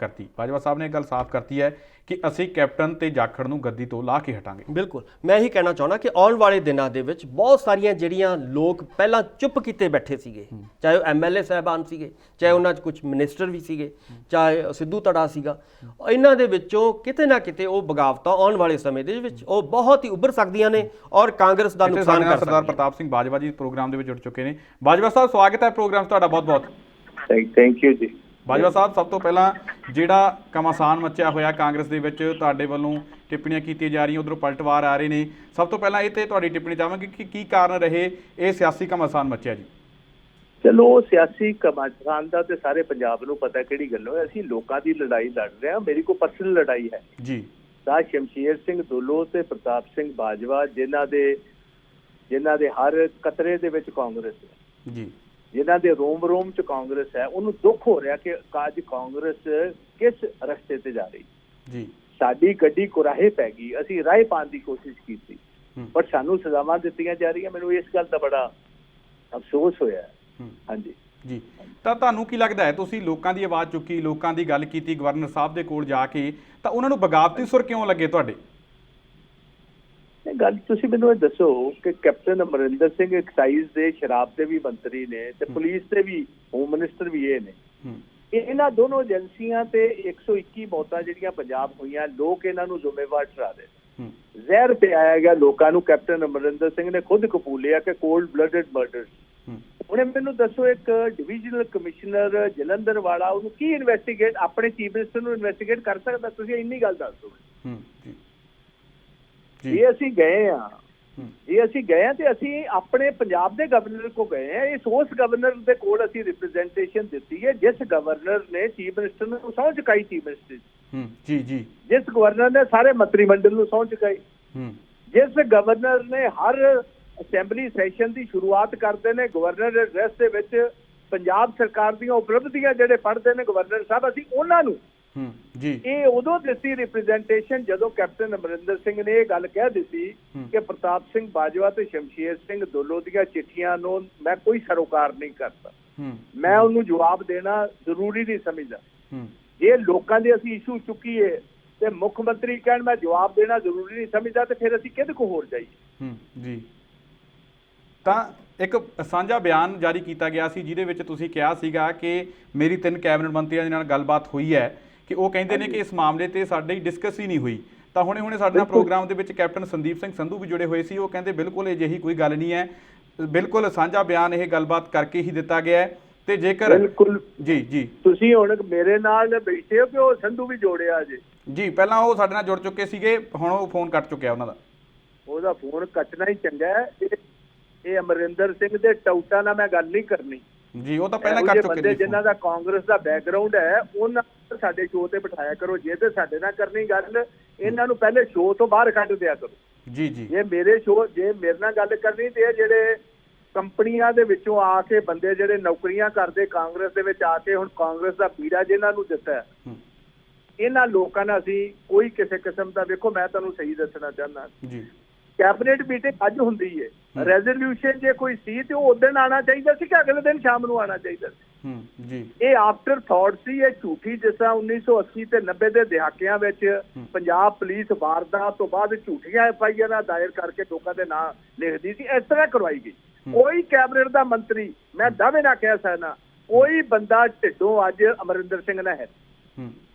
ਕਰਤੀ ਹੈ ਕਿ ਅਸੀਂ ਕੈਪਟਨ ਤੇ ਜਾਖੜ ਨੂੰ ਗੱਦੀ ਤੋਂ ਲਾ ਕੇ ਹਟਾਂਗੇ। ਬਿਲਕੁਲ, ਮੈਂ ਇਹੀ ਕਹਿਣਾ ਚਾਹੁੰਦਾ ਕਿ ਆਉਣ ਵਾਲੇ ਦਿਨਾਂ ਦੇ ਵਿੱਚ ਬਹੁਤ ਸਾਰੀਆਂ ਜਿਹੜੀਆਂ ਲੋਕ ਪਹਿਲਾਂ ਚੁੱਪ ਕੀਤੇ ਬੈਠੇ ਸੀਗੇ, ਚਾਹੇ ਉਹ MLA ਸਾਹਿਬਾਨ ਸੀਗੇ, ਚਾਹੇ ਉਹਨਾਂ 'ਚ ਕੁਝ ਮਿਨਿਸਟਰ ਵੀ ਸੀਗੇ, ਚਾਹੇ ਸਿੱਧੂ ਧੜਾ ਸੀਗਾ, ਇਹਨਾਂ ਦੇ ਵਿੱਚੋਂ ਕਿਤੇ ਨਾ ਕਿਤੇ ਉਹ ਬਗਾਵਤਾਂ ਆਉਣ ਵਾਲੇ ਸਮੇਂ ਦੇ ਵਿੱਚ ਉਹ ਬਹੁਤ ਹੀ ਉੱਭਰ ਸਕਦੀਆਂ ਨੇ ਔਰ ਕਾਂਗਰਸ ਦਾ ਨੁਕਸਾਨ ਕਰ ਸਕਦੀਆਂ। ਸਰਦਾਰ ਪ੍ਰਤਾਪ ਸਿੰਘ ਬਾਜਵਾ ਜੀ ਪ੍ਰੋਗਰਾਮ ਦੇ ਵਿੱਚ ਜੁੜ ਚੁੱਕੇ ਨੇ। ਬਾਜਵਾ ਸਾਹਿਬ, ਸਵਾਗਤ ਹੈ ਪ੍ਰੋਗਰਾਮ ਤੁਹਾਡਾ ਬਹੁਤ-ਬਹੁਤ। ਥੈਂਕ ਯੂ ਜੀ। ਬਾਜਵਾ ਸਾਹਿਬ, ਸਭ ਤੋਂ ਪਹਿਲਾਂ ਜਿਹੜਾ ਘਮਾਸਾਨ ਮੱਚਿਆ ਹੋਇਆ ਕਾਂਗਰਸ ਦੇ ਵਿੱਚ ਤੁਹਾਡੇ ਵੱਲੋਂ ਟਿੱਪਣੀਆਂ ਕੀਤੀਆਂ ਜਾ ਰਹੀਆਂ, ਉਧਰੋਂ ਪਲਟਵਾਰ ਆ ਰਹੇ ਨੇ, ਸਭ ਤੋਂ ਪਹਿਲਾਂ ਇਹ ਤੇ ਤੁਹਾਡੀ ਟਿੱਪਣੀ ਚਾਹਾਂਗੇ ਕਿ ਕੀ ਕਾਰਨ ਰਹੇ ਇਹ ਸਿਆਸੀ ਘਮਾਸਾਨ ਮੱਚਿਆ ਜੀ? ਚਲੋ ਸਿਆਸੀ ਘਮਾਸਾਨ ਦਾ ਤੇ ਸਾਰੇ ਪੰਜਾਬ ਨੂੰ ਪਤਾ ਕਿਹੜੀ ਗੱਲੋਂ ਹੈ। ਅਸੀਂ ਲੋਕਾਂ ਦੀ ਲੜਾਈ ਲੜ ਰਹੇ ਹਾਂ, ਮੇਰੀ ਕੋਈ ਪਰਸਨਲ ਲੜਾਈ ਹੈ ਜੀ। ਤਾਂ ਸ਼ਮਸ਼ੇਰ ਸਿੰਘ ਦੁੱਲੋ ਤੇ ਪ੍ਰਤਾਪ ਸਿੰਘ ਬਾਜਵਾ ਜਿਨ੍ਹਾਂ ਦੇ ਹਰ ਕਤਰੇ ਦੇ ਵਿੱਚ ਕਾਂਗਰਸ ਹੈ ਜੀ, ਜਿਨ੍ਹਾਂ ਦੇ ਰੋਮ ਰੋਮ ਚ ਕਾਂਗਰਸ ਹੈ, ਉਹਨੂੰ ਦੁੱਖ ਹੋ ਰਿਹਾ ਕਿ ਅੱਜ ਕਾਂਗਰਸ ਕਿਸ ਰਸਤੇ ਤੇ ਜਾ ਰਹੀ ਜੀ। ਸਾਡੀ ਗੱਡੀ ਕੁਰਾਹੇ ਪੈ ਗਈ, ਅਸੀਂ ਰਾਹ ਪਾਉਣ ਦੀ ਕੋਸ਼ਿਸ਼ ਕੀਤੀ ਪਰ ਸਾਨੂੰ ਸਜ਼ਾਵਾਂ ਦਿੱਤੀਆਂ ਜਾ ਰਹੀਆਂ। ਮੈਨੂੰ ਇਸ ਗੱਲ ਦਾ ਬੜਾ ਅਫਸੋਸ ਹੋਇਆ। ਹਾਂਜੀ ਜੀ, ਤਾਂ ਤੁਹਾਨੂੰ ਕੀ ਲੱਗਦਾ ਹੈ, ਤੁਸੀਂ ਲੋਕਾਂ ਦੀ ਆਵਾਜ਼ ਚੁੱਕੀ, ਲੋਕਾਂ ਦੀ ਗੱਲ ਕੀਤੀ ਗਵਰਨਰ ਸਾਹਿਬ ਦੇ ਕੋਲ ਜਾ ਕੇ, ਤਾਂ ਉਹਨਾਂ ਨੂੰ ਬਗਾਵਤੀ ਸੁਰ ਕਿਉਂ ਲੱਗੇ ਤੁਹਾਡੇ? ਗੱਲ ਤੁਸੀਂ ਮੈਨੂੰ ਇਹ ਦੱਸੋ ਕਿ ਕੈਪਟਨ ਅਮਰਿੰਦਰ ਸਿੰਘ ਐਕਸਾਈਜ਼ ਦੇ, ਸ਼ਰਾਬ ਦੇ ਵੀ ਮੰਤਰੀ ਨੇ ਤੇ ਪੁਲਿਸ ਦੇ ਵੀ ਹੋਮ ਮਿਨਿਸਟਰ ਵੀ ਇਹ ਨੇ। ਇਹਨਾਂ ਦੋਨੋਂ ਏਜੰਸੀਆਂ ਤੇ 121 ਮੌਤਾਂ ਜਿਹੜੀਆਂ ਪੰਜਾਬ ਹੋਈਆਂ, ਲੋਕ ਇਹਨਾਂ ਨੂੰ ਜ਼ਿੰਮੇਵਾਰ ਠਹਿਰਾਦੇ। ਜ਼ਹਿਰ ਪਿਆਇਆ ਗਿਆ ਲੋਕਾਂ ਨੂੰ। ਕੈਪਟਨ ਅਮਰਿੰਦਰ ਸਿੰਘ ਨੇ ਖੁਦ ਕਬੂਲਿਆ ਕਿ ਕੋਲਡ ਬਲੱਡਡ ਮਰਡਰਸ। ਹੁਣ ਮੈਨੂੰ ਦੱਸੋ, ਇੱਕ ਡਿਵੀਜ਼ਨਲ ਕਮਿਸ਼ਨਰ ਜਲੰਧਰ ਵਾਲਾ ਉਹਨੂੰ ਕੀ ਇਨਵੈਸਟੀਗੇਟ, ਆਪਣੇ ਚੀਫ ਮਿਨਿਸਟਰ ਨੂੰ ਇਨਵੈਸਟੀਗੇਟ ਕਰ ਸਕਦਾ? ਤੁਸੀਂ ਇੰਨੀ ਗੱਲ ਦੱਸ ਦਿਓ। ਜੇ ਅਸੀਂ ਗਏ ਆ ਤੇ ਅਸੀਂ ਆਪਣੇ ਪੰਜਾਬ ਦੇ ਗਵਰਨਰ ਕੋ ਗਏ ਆ। ਇਸ ਉਸ ਗਵਰਨਰ ਦੇ ਕੋਲ ਅਸੀਂ ਰਿਪਰੈਜ਼ੈਂਟੇਸ਼ਨ ਦਿੱਤੀ ਹੈ ਜਿਸ ਗਵਰਨਰ ਨੇ ਚੀਫ ਮਿਨਿਸਟਰ ਨੂੰ ਸਹੁੰ ਚੁਕਾਈ। ਚੀਫ ਮਿਨਿਸਟਰ ਜੀ ਜਿਸ ਗਵਰਨਰ ਨੇ ਸਾਰੇ ਮੰਤਰੀ ਮੰਡਲ ਨੂੰ ਸਹੁੰ ਚੁਕਾਈ, ਜਿਸ ਗਵਰਨਰ ਨੇ ਹਰ ਅਸੈਂਬਲੀ ਸੈਸ਼ਨ ਦੀ ਸ਼ੁਰੂਆਤ ਕਰਦੇ ਨੇ ਗਵਰਨਰ ਐਡਰੈਸ ਦੇ ਵਿੱਚ ਪੰਜਾਬ ਸਰਕਾਰ ਦੀਆਂ ਉਪਲਬਧੀਆਂ ਜਿਹੜੇ ਪੜ੍ਹਦੇ ਨੇ ਗਵਰਨਰ ਸਾਹਿਬ, ਅਸੀਂ ਉਹਨਾਂ ਨੂੰ ਇਹ ਉਦੋਂ ਦਿੱਤੀ ਰਿਪਰੈਜ਼ੈਂਟੇਸ਼ਨ ਜਦੋਂ ਕੈਪਟਨ ਅਮਰਿੰਦਰ ਸਿੰਘ ਨੇ ਇਹ ਗੱਲ ਕਹਿ ਦਿੱਤੀ ਕਿ ਪ੍ਰਤਾਪ ਸਿੰਘ ਬਾਜਵਾ ਤੇ ਸ਼ਮਸ਼ੇਰ ਸਿੰਘ ਦੁੱਲੋ ਦੀਆਂ ਚਿੱਠੀਆਂ ਨੂੰ ਮੈਂ ਕੋਈ ਸਰੋਕਾਰ ਨਹੀਂ ਕਰਦਾ, ਮੈਂ ਉਹਨੂੰ ਜਵਾਬ ਦੇਣਾ ਜ਼ਰੂਰੀ ਨਹੀਂ ਸਮਝਦਾ। ਜੇ ਲੋਕਾਂ ਦੇ ਅਸੀਂ ਇਸ਼ੂ ਚੁੱਕੀਏ ਤੇ ਮੁੱਖ ਮੰਤਰੀ ਕਹਿਣ ਮੈਂ ਜਵਾਬ ਦੇਣਾ ਜ਼ਰੂਰੀ ਨਹੀਂ ਸਮਝਦਾ, ਤੇ ਫਿਰ ਅਸੀਂ ਕਿਹਦੇ ਕੋ ਹੋਰ ਜਾਈਏ? ਜੀ, ਤਾਂ ਇੱਕ ਸਾਂਝਾ ਬਿਆਨ ਜਾਰੀ ਕੀਤਾ ਗਿਆ ਸੀ ਜਿਹਦੇ ਵਿੱਚ ਤੁਸੀਂ ਕਿਹਾ ਸੀਗਾ ਕਿ ਮੇਰੀ 3 ਕੈਬਨਿਟ ਮੰਤਰੀਆਂ ਦੇ ਨਾਲ ਗੱਲਬਾਤ ਹੋਈ ਹੈ ਕਿ ਉਹ ਕਹਿੰਦੇ ਨੇ ਕਿ ਇਸ ਮਾਮਲੇ ਤੇ ਸਾਡੀ ਡਿਸਕਸ ਹੀ ਨਹੀਂ ਹੋਈ। ਤਾਂ ਹੁਣੇ ਸਾਡੇ ਨਾਲ ਪ੍ਰੋਗਰਾਮ ਦੇ ਵਿੱਚ ਕੈਪਟਨ ਸੰਦੀਪ ਸਿੰਘ ਸੰਧੂ ਵੀ ਜੁੜੇ ਹੋਏ ਸੀ, ਉਹ ਕਹਿੰਦੇ ਬਿਲਕੁਲ ਅਜਿਹੀ ਕੋਈ ਗੱਲ ਨਹੀਂ ਹੈ, ਬਿਲਕੁਲ ਸਾਂਝਾ ਬਿਆਨ ਇਹ ਗੱਲਬਾਤ ਕਰਕੇ ਹੀ ਦਿੱਤਾ ਗਿਆ ਹੈ। ਤੇ ਜੇਕਰ ਬਿਲਕੁਲ ਜੀ ਤੁਸੀਂ ਹੁਣ ਮੇਰੇ ਨਾਲ ਬੈਠੇ ਹੋ ਕਿ ਉਹ ਸੰਧੂ ਵੀ ਜੋੜਿਆ ਜੀ? ਪਹਿਲਾਂ ਉਹ ਸਾਡੇ ਨਾਲ ਜੁੜ ਚੁੱਕੇ ਸੀਗੇ, ਹੁਣ ਉਹ ਫੋਨ ਕੱਟ ਚੁੱਕਿਆ ਉਹਨਾਂ ਦਾ। ਉਹਦਾ ਫੋਨ ਕੱਟਣਾ ਹੀ ਚੰਗਾ ਹੈ। ਇਹ ਅਮਰਿੰਦਰ ਸਿੰਘ ਦੇ ਟਾਊਟਾਂ ਨਾਲ ਮੈਂ ਗੱਲ ਨਹੀਂ ਕਰਨੀ ਜੀ, ਉਹ ਤਾਂ ਪਹਿਲਾਂ ਕੱਟ ਚੁੱਕੇ ਨੇ। ਜਿਨ੍ਹਾਂ ਦਾ ਕਾਂਗਰਸ ਦਾ ਬੈਕਗ੍ਰਾਉਂਡ ਹੈ ਉਹਨਾਂ ਨੂੰ ਸਾਡੇ ਸ਼ੋਅ ਤੇ ਬਿਠਾਇਆ ਕਰੋ। ਜੇ ਤੇ ਸਾਡੇ ਨਾਲ ਕਰਨੀ ਗੱਲ, ਇਹਨਾਂ ਨੂੰ ਪਹਿਲੇ ਸ਼ੋਅ ਤੋਂ ਬਾਹਰ ਕੱਢ ਦਿਆ ਕਰੋ। ਜੀ ਜੇ ਮੇਰੇ ਨਾਲ ਗੱਲ ਕਰਨੀ ਤੇ ਇਹ ਜਿਹੜੇ ਕੰਪਨੀਆਂ ਦੇ ਵਿੱਚੋਂ ਆ ਕੇ ਬੰਦੇ ਜਿਹੜੇ ਨੌਕਰੀਆਂ ਕਰਦੇ ਕਾਂਗਰਸ ਦੇ ਵਿੱਚ ਆ ਕੇ ਹੁਣ ਕਾਂਗਰਸ ਦਾ ਪੀੜਾ ਜਿਹਨਾਂ ਨੂੰ ਦਿੱਤਾ, ਇਹਨਾਂ ਲੋਕਾਂ ਨਾਲ ਅਸੀਂ ਕੋਈ ਕਿਸੇ ਕਿਸਮ ਦਾ, ਵੇਖੋ ਮੈਂ ਤੁਹਾਨੂੰ ਸਹੀ ਦੱਸਣਾ ਚਾਹੁੰਦਾ ਜੀ, ਕੈਬਨਿਟ ਮੀਟਿੰਗ ਅੱਜ ਹੁੰਦੀ ਹੈ, ਰੈਜ਼ੋਲੂਸ਼ਨ ਜੇ ਕੋਈ ਸੀ ਤੇ ਉਹ ਉਦੋਂ ਆਉਣਾ ਚਾਹੀਦਾ ਸੀ ਕਿ ਅਗਲੇ ਦਿਨ ਸ਼ਾਮ ਨੂੰ ਆਉਣਾ ਚਾਹੀਦਾ ਸੀ? ਇਹ ਆਫਟਰ ਥਾਟ ਸੀ, ਇਹ ਝੂਠੀ, ਜਿਸ ਤਰ੍ਹਾਂ 1980 ਤੇ 90 ਦੇ ਦਹਾਕਿਆਂ ਵਿੱਚ ਪੰਜਾਬ ਪੁਲਿਸ ਵਾਰਦਾਤ ਤੋਂ ਬਾਅਦ ਝੂਠੀਆਂ FIR ਦਾਇਰ ਕਰਕੇ ਲੋਕਾਂ ਦੇ ਨਾਂ ਲਿਖਦੀ ਸੀ, ਇਸ ਤਰ੍ਹਾਂ ਕਰਵਾਈ ਗਈ। ਕੋਈ ਕੈਬਨਿਟ ਦਾ ਮੰਤਰੀ, ਮੈਂ ਦਾਅਵੇ ਨਾਲ ਕਹਿ ਸਕਦਾ, ਕੋਈ ਬੰਦਾ ਢਿੱਡੋਂ ਅੱਜ ਅਮਰਿੰਦਰ ਸਿੰਘ ਨਾਲ ਹੈ।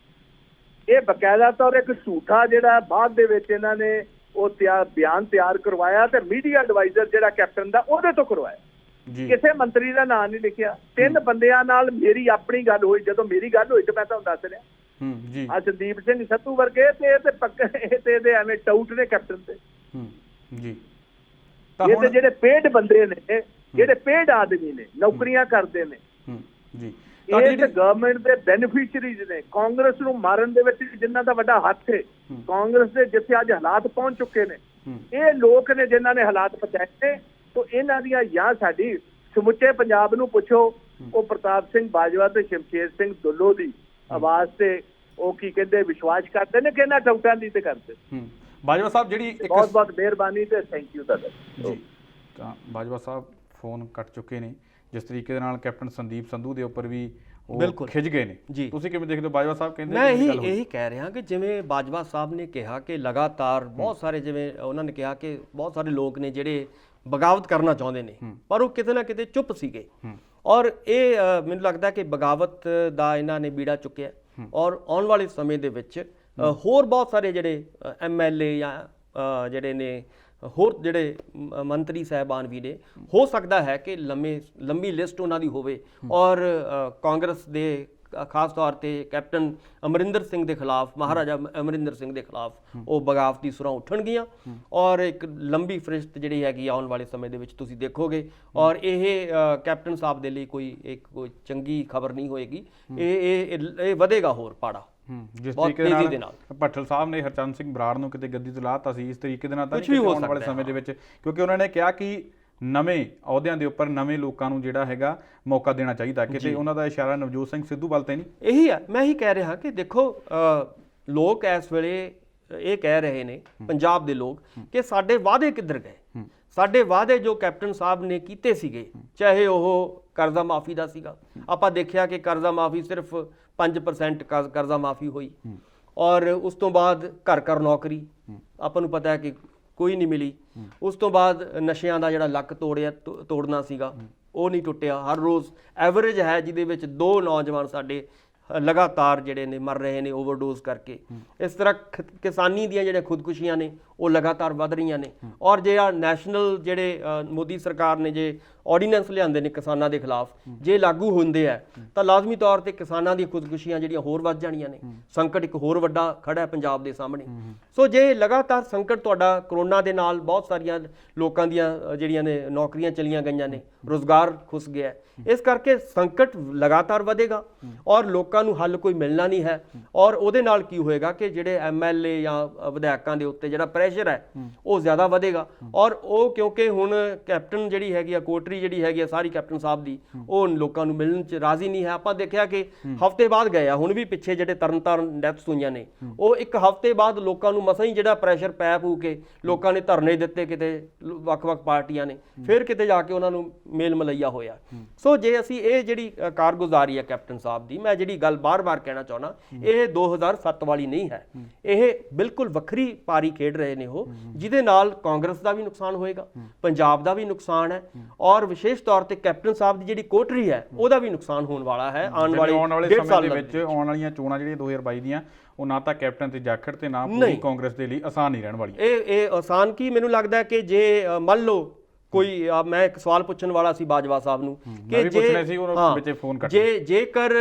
ਇਹ ਬਕਾਇਦਾ ਤੌਰ ਇੱਕ ਝੂਠਾ ਜਿਹੜਾ ਬਾਅਦ ਦੇ ਵਿੱਚ ਇਹਨਾਂ ਨੇ ਉਹ ਬਿਆਨ ਤਿਆਰ ਕਰਵਾਇਆ ਤੇ ਮੀਡੀਆ ਐਡਵਾਈਜ਼ਰ ਜਿਹੜਾ ਕੈਪਟਨ ਦਾ ਉਹਦੇ ਤੋਂ ਕਰਵਾਇਆ, ਕਿਸੇ ਮੰਤਰੀ ਦਾ ਨਾਂ ਨਹੀਂ ਲਿਖਿਆ। 3 ਬੰਦਿਆਂ ਨਾਲ ਮੇਰੀ ਆਪਣੀ ਗੱਲ ਹੋਈ, ਜਦੋਂ ਮੇਰੀ ਗੱਲ ਹੋਈ ਤੇ ਮੈਂ ਤੁਹਾਨੂੰ ਦੱਸ ਰਿਹਾ। ਸੰਦੀਪ ਸਿੰਘ ਸੰਧੂ ਵਰਗੇ ਤੇ ਇਹਦੇ ਐਵੇਂ ਟਾਊਟ ਨੇ ਕੈਪਟਨ ਤੇ। ਇਹ ਤੇ ਜਿਹੜੇ ਪੇਡ ਬੰਦੇ ਨੇ, ਜਿਹੜੇ ਪੇਡ ਆਦਮੀ ਨੇ, ਨੌਕਰੀਆਂ ਕਰਦੇ ਨੇ, ਇਹ ਤੇ ਗਵਰਨਮੈਂਟ ਦੇ ਬੈਨੀਫੀਸ਼ੀਅਰੀਜ਼ ਨੇ। ਕਾਂਗਰਸ ਨੂੰ ਮਾਰਨ ਦੇ ਵਿੱਚ ਜਿਨ੍ਹਾਂ ਦਾ ਵੱਡਾ ਹੱਥ ਹੈ, ਕਾਂਗਰਸ ਦੇ ਜਿੱਥੇ ਅੱਜ ਹਾਲਾਤ ਪਹੁੰਚ ਚੁੱਕੇ ਨੇ, ਇਹ ਲੋਕ ਨੇ ਜਿਨ੍ਹਾਂ ਨੇ ਹਾਲਾਤ ਪਹੁੰਚਾਏ ਨੇ। ਤੋਂ ਇਹਨਾਂ ਦੀਆਂ ਜਾਂ ਸਾਡੀ ਸਮੁੱਚੇ ਪੰਜਾਬ ਨੂੰ ਪੁੱਛੋ, ਉਹ ਪ੍ਰਤਾਪ ਸਿੰਘ ਬਾਜਵਾ ਤੇ ਸ਼ਮਸ਼ੇਰ ਸਿੰਘ ਦੁੱਲੋ ਦੀ ਆਵਾਜ਼ ਤੇ ਉਹ ਕੀ ਕਹਿੰਦੇ ਵਿਸ਼ਵਾਸ ਕਰਦੇ ਨੇ ਕਿ ਇਹਨਾਂ ਟਾਊਟਾਂ ਦੀ ਤੇ ਕਰਦੇ। ਬਾਜਵਾ ਸਾਹਿਬ ਜਿਹੜੀ ਬਹੁਤ ਮਿਹਰਬਾਨੀ ਤੇ ਥੈਂਕ ਯੂ ਤੁਹਾਡਾ ਜੀ। ਤਾਂ ਬਾਜਵਾ ਸਾਹਿਬ ਫੋਨ ਕੱਟ ਚੁੱਕੇ ਨੇ। ਜਿਸ ਤਰੀਕੇ ਦੇ ਨਾਲ ਕੈਪਟਨ ਸੰਦੀਪ ਸੰਧੂ ਦੇ ਉੱਪਰ ਵੀ ਉਹ ਖਿੱਚ ਗਏ ਨੇ, ਤੁਸੀਂ ਕਿਵੇਂ ਦੇਖਦੇ ਹੋ? ਬਾਜਵਾ ਸਾਹਿਬ ਕਹਿੰਦੇ ਮੈਂ ਇਹੀ ਕਹਿ ਰਿਹਾ ਕਿ ਜਿਵੇਂ ਬਾਜਵਾ ਸਾਹਿਬ ਨੇ ਕਿਹਾ ਕਿ ਲਗਾਤਾਰ ਬਹੁਤ ਸਾਰੇ, ਜਿਵੇਂ ਉਹਨਾਂ ਨੇ ਕਿਹਾ ਕਿ ਬਹੁਤ ਸਾਰੇ ਲੋਕ ਨੇ ਜਿਹੜੇ ਬਗਾਵਤ ਕਰਨਾ ਚਾਹੁੰਦੇ ਨੇ, ਪਰ ਉਹ ਕਿਤੇ ਨਾ ਕਿਤੇ ਚੁੱਪ ਸੀਗੇ। ਔਰ ਇਹ ਮੈਨੂੰ ਲੱਗਦਾ ਕਿ ਬਗਾਵਤ ਦਾ ਇਹਨਾਂ ਨੇ ਬੀੜਾ ਚੁੱਕਿਆ। ਔਰ ਆਉਣ ਵਾਲੇ ਸਮੇਂ ਦੇ ਵਿੱਚ ਹੋਰ ਬਹੁਤ ਸਾਰੇ ਜਿਹੜੇ MLA ਜਾਂ ਜਿਹੜੇ ਨੇ ਹੋਰ ਜਿਹੜੇ ਮੰਤਰੀ ਸਾਹਿਬਾਨ ਵੀ ਨੇ, ਹੋ ਸਕਦਾ ਹੈ ਕਿ ਲੰਬੀ ਲਿਸਟ ਉਹਨਾਂ ਦੀ ਹੋਵੇ ਔਰ ਕਾਂਗਰਸ ਦੇ ਖਾਸ ਤੌਰ ਤੇ ਕੈਪਟਨ ਅਮਰਿੰਦਰ ਸਿੰਘ ਦੇ ਖਿਲਾਫ, ਮਹਾਰਾਜਾ ਅਮਰਿੰਦਰ ਸਿੰਘ ਦੇ ਖਿਲਾਫ ਉਹ ਬਗਾਵਤੀ ਸੁਰਾਂ ਉੱਠਣਗੀਆਂ ਔਰ ਇੱਕ ਲੰਬੀ ਫਰਿਸ਼ਤ ਜਿਹੜੀ ਹੈਗੀ ਆਉਣ ਵਾਲੇ ਸਮੇਂ ਦੇ ਵਿੱਚ ਤੁਸੀਂ ਦੇਖੋਗੇ। ਔਰ ਇਹ ਕੈਪਟਨ ਸਾਹਿਬ ਦੇ ਲਈ ਕੋਈ ਚੰਗੀ ਖਬਰ ਨਹੀਂ ਹੋਏਗੀ। ਇਹ ਵਧੇਗਾ ਹੋਰ ਪਾੜਾ ਜਿਸ ਬਹੁਤ ਤਰੀਕੇ ਤੇਜ਼ੀ ਦੇ ਨਾਲ ਨਾਲ। ਭੱਠਲ ਸਾਹਿਬ ਨੇ ਹਰਚੰਦ ਸਿੰਘ ਬਰਾੜ ਨੂੰ ਕਿਤੇ ਗੱਦੀ ਤੋਂ ਲਾਤਾ ਸੀ, ਇਸ ਤਰੀਕੇ ਦੇ ਨਾਲ ਤਾਂ ਕੁਛ ਵੀ ਹੋ ਆਉਣ ਵਾਲੇ ਸਕਦਾ ਸਮੇਂ ਦੇ ਵਿੱਚ, ਕਿਉਂਕਿ ਉਹਨਾਂ ਨੇ ਕਿਹਾ ਕਿ ਨਵੇਂ ਅਹੁਦਿਆਂ ਦੇ ਉੱਪਰ ਨਵੇਂ ਲੋਕਾਂ ਨੂੰ ਜਿਹੜਾ ਹੈਗਾ ਮੌਕਾ ਦੇਣਾ ਚਾਹੀਦਾ। ਕਿਤੇ ਉਹਨਾਂ ਦਾ ਇਸ਼ਾਰਾ ਨਵਜੋਤ ਸਿੰਘ ਸਿੱਧੂ ਵੱਲ ਤੇ ਨਹੀਂ? ਇਹੀ ਹੈ, ਮੈਂ ਹੀ ਕਹਿ ਰਿਹਾ ਕਿ ਦੇਖੋ ਲੋਕ ਇਸ ਵੇਲੇ ਇਹ ਕਹਿ ਰਹੇ ਨੇ, ਪੰਜਾਬ ਦੇ ਲੋਕ, ਕਿ ਸਾਡੇ ਵਾਅਦੇ ਕਿੱਧਰ ਗਏ। ਸਾਡੇ ਵਾਅਦੇ ਜੋ ਕੈਪਟਨ ਸਾਹਿਬ ਨੇ ਕੀਤੇ ਸੀਗੇ, ਚਾਹੇ ਉਹ ਕਰਜ਼ਾ ਮਾਫੀ ਦਾ ਸੀਗਾ, ਆਪਾਂ ਦੇਖਿਆ ਕਿ ਕਰਜ਼ਾ ਮਾਫੀ ਸਿਰਫ 5% ਕਰਜ਼ਾ ਮਾਫੀ ਹੋਈ, ਔਰ ਉਸ ਤੋਂ ਬਾਅਦ ਘਰ ਘਰ ਨੌਕਰੀ ਆਪਾਂ ਨੂੰ ਪਤਾ ਹੈ ਕਿ ਕੋਈ ਨਹੀਂ ਮਿਲੀ। ਉਸ ਤੋਂ ਬਾਅਦ ਨਸ਼ਿਆਂ ਦਾ ਜਿਹੜਾ ਲੱਕ ਤੋੜਨਾ ਸੀਗਾ ਉਹ ਨਹੀਂ ਟੁੱਟਿਆ। ਹਰ ਰੋਜ਼ ਐਵਰੇਜ ਹੈ ਜਿਹਦੇ ਵਿੱਚ 2 ਨੌਜਵਾਨ ਸਾਡੇ ਲਗਾਤਾਰ ਜਿਹੜੇ ਨੇ ਮਰ ਰਹੇ ਨੇ ਓਵਰਡੋਜ਼ ਕਰਕੇ। ਇਸ ਤਰ੍ਹਾਂ ਕਿਸਾਨੀ ਦੀਆਂ ਜਿਹੜੀਆਂ ਖੁਦਕੁਸ਼ੀਆਂ ਨੇ ਉਹ ਲਗਾਤਾਰ ਵੱਧ ਰਹੀਆਂ ਨੇ। ਔਰ ਜਿਹੜਾ ਨੈਸ਼ਨਲ ਜਿਹੜੇ ਮੋਦੀ ਸਰਕਾਰ ਨੇ ਜੇ ਆਰਡੀਨੈਂਸ ਲਿਆਂਦੇ ਨੇ ਕਿਸਾਨਾਂ ਦੇ ਖਿਲਾਫ, ਜੇ ਲਾਗੂ ਹੁੰਦੇ ਆ ਤਾਂ ਲਾਜ਼ਮੀ ਤੌਰ ਤੇ ਕਿਸਾਨਾਂ ਦੀਆਂ ਖੁਦਕੁਸ਼ੀਆਂ ਜਿਹੜੀਆਂ ਹੋਰ ਵੱਧ ਜਾਣੀਆਂ ਨੇ। ਸੰਕਟ ਇੱਕ ਹੋਰ ਵੱਡਾ ਖੜਾ ਹੈ ਪੰਜਾਬ ਦੇ ਸਾਹਮਣੇ। ਸੋ ਜੇ ਲਗਾਤਾਰ ਸੰਕਟ ਤੁਹਾਡਾ ਕਰੋਨਾ ਦੇ ਨਾਲ ਬਹੁਤ ਸਾਰੀਆਂ ਲੋਕਾਂ ਦੀਆਂ ਜਿਹੜੀਆਂ ਨੇ ਨੌਕਰੀਆਂ ਚਲੀਆਂ ਗਈਆਂ ਨੇ, ਰੁਜ਼ਗਾਰ ਖੁੱਸ ਗਿਆ, ਇਸ ਕਰਕੇ ਸੰਕਟ ਲਗਾਤਾਰ ਵਧੇਗਾ ਔਰ ਲੋਕਾਂ ਨੂੰ ਹੱਲ ਕੋਈ ਮਿਲਣਾ ਨਹੀਂ ਹੈ। ਔਰ ਉਹਦੇ ਨਾਲ ਕੀ ਹੋਏਗਾ ਕਿ ਜਿਹੜੇ ਐਮਐਲਏ ਜਾਂ ਵਿਧਾਇਕਾਂ ਦੇ ਉੱਤੇ ਜਿਹੜਾ ਪ੍ਰੈਸ਼ਰ ਹੈ ਉਹ ਜ਼ਿਆਦਾ ਵਧੇਗਾ। ਔਰ ਉਹ ਕਿਉਂਕਿ ਹੁਣ ਕੈਪਟਨ ਜਿਹੜੀ ਹੈਗੀ ਆ, ਕੋਟਰੀ ਜਿਹੜੀ ਹੈਗੀ ਆ ਸਾਰੀ ਕੈਪਟਨ ਸਾਹਿਬ ਦੀ, ਉਹ ਲੋਕਾਂ ਨੂੰ ਮਿਲਣ 'ਚ ਰਾਜ਼ੀ ਨਹੀਂ ਹੈ। ਆਪਾਂ ਦੇਖਿਆ ਕਿ ਹਫ਼ਤੇ ਬਾਅਦ ਗਏ ਆ, ਹੁਣ ਵੀ ਪਿੱਛੇ ਜਿਹੜੇ ਤਰਨਤਾਰਨ ਡੈਥਸ ਹੋਈਆਂ ਨੇ, ਉਹ ਇੱਕ ਹਫ਼ਤੇ ਬਾਅਦ ਲੋਕਾਂ ਨੂੰ ਮਸਾਂ ਹੀ ਜਿਹੜਾ ਪ੍ਰੈਸ਼ਰ ਪੈ ਪੂ ਕੇ ਲੋਕਾਂ ਨੇ ਧਰਨੇ ਦਿੱਤੇ ਕਿਤੇ ਵੱਖ-ਵੱਖ ਪਾਰਟੀਆਂ ਨੇ, ਫਿਰ ਕਿਤੇ ਜਾ ਕੇ ਉਹਨਾਂ ਨੂੰ ਮੇਲ ਮਲਈਆ ਹੋਇਆ। ਸੋ ਜੇ ਅਸੀਂ ਇਹ ਜਿਹੜੀ ਕਾਰਗੁਜ਼ਾਰੀ ਹੈ ਕੈਪਟਨ ਸਾਹਿਬ ਦੀ, ਮੈਂ ਜਿਹੜੀ ਗੱਲ ਬਾਰ-ਬਾਰ ਕਹਿਣਾ ਚਾਹੁੰਦਾ, ਇਹ 2007 ਵਾਲੀ ਨਹੀਂ ਹੈ। ਇਹ ਬਿਲਕੁਲ ਵੱਖਰੀ ਪਾਰੀ ਖੇਡ ਰਹੇ ਨੇ ਉਹ, ਜਿਹਦੇ ਨਾਲ ਕਾਂਗਰਸ ਦਾ ਵੀ ਨੁਕਸਾਨ ਹੋਏਗਾ, ਪੰਜਾਬ ਦਾ ਵੀ ਨੁਕਸਾਨ ਹੈ, ਔਰ ਵਿਸ਼ੇਸ਼ ਤੌਰ ਤੇ ਕੈਪਟਨ ਸਾਹਿਬ ਦੀ ਜਿਹੜੀ ਕੋਟਰੀ ਹੈ ਉਹਦਾ ਵੀ ਨੁਕਸਾਨ ਹੋਣ ਵਾਲਾ ਹੈ ਆਉਣ ਵਾਲੇ ਸਮੇਂ ਦੇ ਵਿੱਚ। ਆਉਣ ਵਾਲੀਆਂ ਚੋਣਾਂ ਜਿਹੜੀਆਂ 2022 ਦੀਆਂ, ਉਹ ਨਾ ਤਾਂ ਕੈਪਟਨ ਤੇ ਜਾਖੜ ਤੇ ਨਾ ਪੂਰੀ ਕਾਂਗਰਸ ਦੇ ਲਈ ਆਸਾਨ ਨਹੀਂ ਰਹਿਣ ਵਾਲੀ। ਇਹ ਆਸਾਨ ਕੀ, ਮੈਨੂੰ ਲੱਗਦਾ ਹੈ ਕਿ ਜੇ ਮੰਨ ਲਓ ਕੋਈ, ਮੈਂ ਇੱਕ ਸਵਾਲ ਪੁੱਛਣ ਵਾਲਾ ਸੀ ਬਾਜਵਾ ਸਾਹਿਬ ਨੂੰ ਕਿ ਜੇਕਰ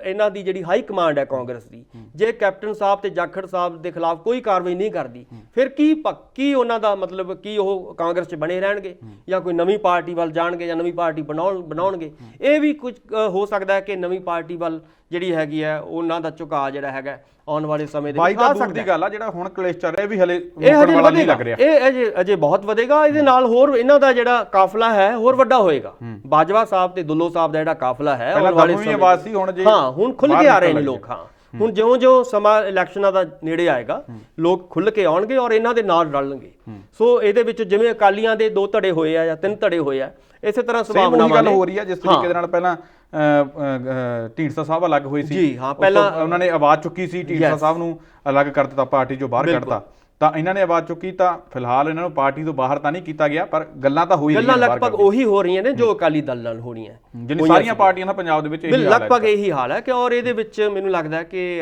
ਇਹਨਾਂ ਦੀ ਜਿਹੜੀ ਹਾਈ ਕਮਾਂਡ ਹੈ ਕਾਂਗਰਸ ਦੀ, ਜੇ ਕੈਪਟਨ ਸਾਹਿਬ ਤੇ ਜਾਖੜ ਸਾਹਿਬ ਦੇ ਖਿਲਾਫ ਕੋਈ ਕਾਰਵਾਈ ਨਹੀਂ ਕਰਦੀ, ਫਿਰ ਕੀ ਉਹਨਾਂ ਦਾ ਮਤਲਬ ਕੀ ਉਹ ਕਾਂਗਰਸ 'ਚ ਬਣੇ ਰਹਿਣਗੇ ਜਾਂ ਕੋਈ ਨਵੀਂ ਪਾਰਟੀ ਵੱਲ ਜਾਣਗੇ ਜਾਂ ਨਵੀਂ ਪਾਰਟੀ ਬਣਾਉਣਗੇ? ਇਹ ਵੀ ਕੁਝ ਹੋ ਸਕਦਾ ਹੈ ਕਿ ਨਵੀਂ ਪਾਰਟੀ ਵੱਲ ਜਿਹੜੀ ਹੈਗੀ ਹੈ ਉਹਨਾਂ ਦਾ ਝੁਕਾਅ ਜਿਹੜਾ ਹੈਗਾ ਆਉਣ ਵਾਲੇ ਸਮੇਂ ਦੇ ਵਿੱਚ ਆ ਸਕਦਾ। ਦੀ ਗੱਲ ਆ, ਜਿਹੜਾ ਹੁਣ ਕਲੇਸ਼ ਚੱਲ ਰਿਹਾ ਵੀ ਹਲੇ ਮੁੱਕਣ ਵਾਲਾ ਨਹੀਂ ਲੱਗ ਰਿਹਾ। ਇਹ ਅਜੇ ਬਹੁਤ ਵਧੇਗਾ। ਇਹਦੇ ਨਾਲ ਹੋਰ ਇਹਨਾਂ ਦਾ ਜਿਹੜਾ ਕਾਫਲਾ ਹੈ ਹੋਰ ਵੱਡਾ ਹੋਏਗਾ। ਬਾਜਵਾ ਸਾਹਿਬ ਤੇ ਦੁੱਲੋ ਸਾਹਿਬ ਦਾ ਜਿਹੜਾ ਕਾਫਲਾ ਹੈ ਆਉਣ ਵਾਲੇ ਸਮੇਂ, ਹੁਣ ਖੁੱਲ ਕੇ ਆ ਰਹੇ ਨੇ ਲੋਕ। ਹੁਣ ਜਿਉਂ-ਜਿਉਂ ਸਮਾਂ ਇਲੈਕਸ਼ਨਾਂ ਦਾ ਨੇੜੇ ਆਏਗਾ, ਲੋਕ ਖੁੱਲ ਕੇ ਆਉਣਗੇ ਔਰ ਇਹਨਾਂ ਦੇ ਨਾਲ ਰਲਣਗੇ। ਸੋ ਇਹਦੇ ਵਿੱਚ ਜਿਵੇਂ ਅਕਾਲੀਆਂ ਦੇ 2 ਧੜੇ ਹੋਏ ਆ ਜਾਂ 3 ਧੜੇ ਹੋਏ ਆ, ਇਸੇ ਤਰ੍ਹਾਂ ਸੰਭਾਵਨਾਵਾਂ ਗੱਲ ਹੋ ਰਹੀ ਹੈ। ਜਿਸ ਤਰੀਕੇ ਦੇ ਨਾਲ ਪਹਿਲਾਂ ਢੀਂਡਸਾ ਸਾਹਿਬ ਅਲੱਗ ਹੋਏ ਸੀ, ਜੀ ਹਾਂ, ਪਹਿਲਾਂ ਉਹਨਾਂ ਨੇ ਆਵਾਜ਼ ਚੁੱਕੀ ਸੀ, ਢੀਂਡਸਾ ਸਾਹਿਬ ਨੂੰ ਅਲੱਗ ਕਰ ਦਿੱਤਾ, ਪਾਰਟੀ ਚੋਂ ਬਾਹਰ ਕੱਢਤਾ, ਤਾਂ ਇਹਨਾਂ ਨੇ ਆਵਾਜ਼ ਚੁੱਕੀ। ਤਾਂ ਫਿਲਹਾਲ ਇਹਨਾਂ ਨੂੰ ਪਾਰਟੀ ਤੋਂ ਬਾਹਰ ਤਾਂ ਨਹੀਂ ਕੀਤਾ ਗਿਆ, ਪਰ ਗੱਲਾਂ ਤਾਂ ਹੋਈ ਰਹੀਆਂ, ਲਗਭਗ ਉਹੀ ਹੋ ਰਹੀਆਂ ਨੇ ਜੋ ਅਕਾਲੀ ਦਲ ਨਾਲ ਹੋਣੀਆਂ, ਜਿੰਨੀ ਸਾਰੀਆਂ ਪਾਰਟੀਆਂ ਦਾ ਪੰਜਾਬ ਦੇ ਵਿੱਚ ਇਹੀ ਹਾਲ ਹੈ, ਲਗਭਗ ਇਹੀ ਹਾਲ ਹੈ। ਕਿ ਔਰ ਇਹਦੇ ਵਿੱਚ ਮੈਨੂੰ ਲੱਗਦਾ ਹੈ ਕਿ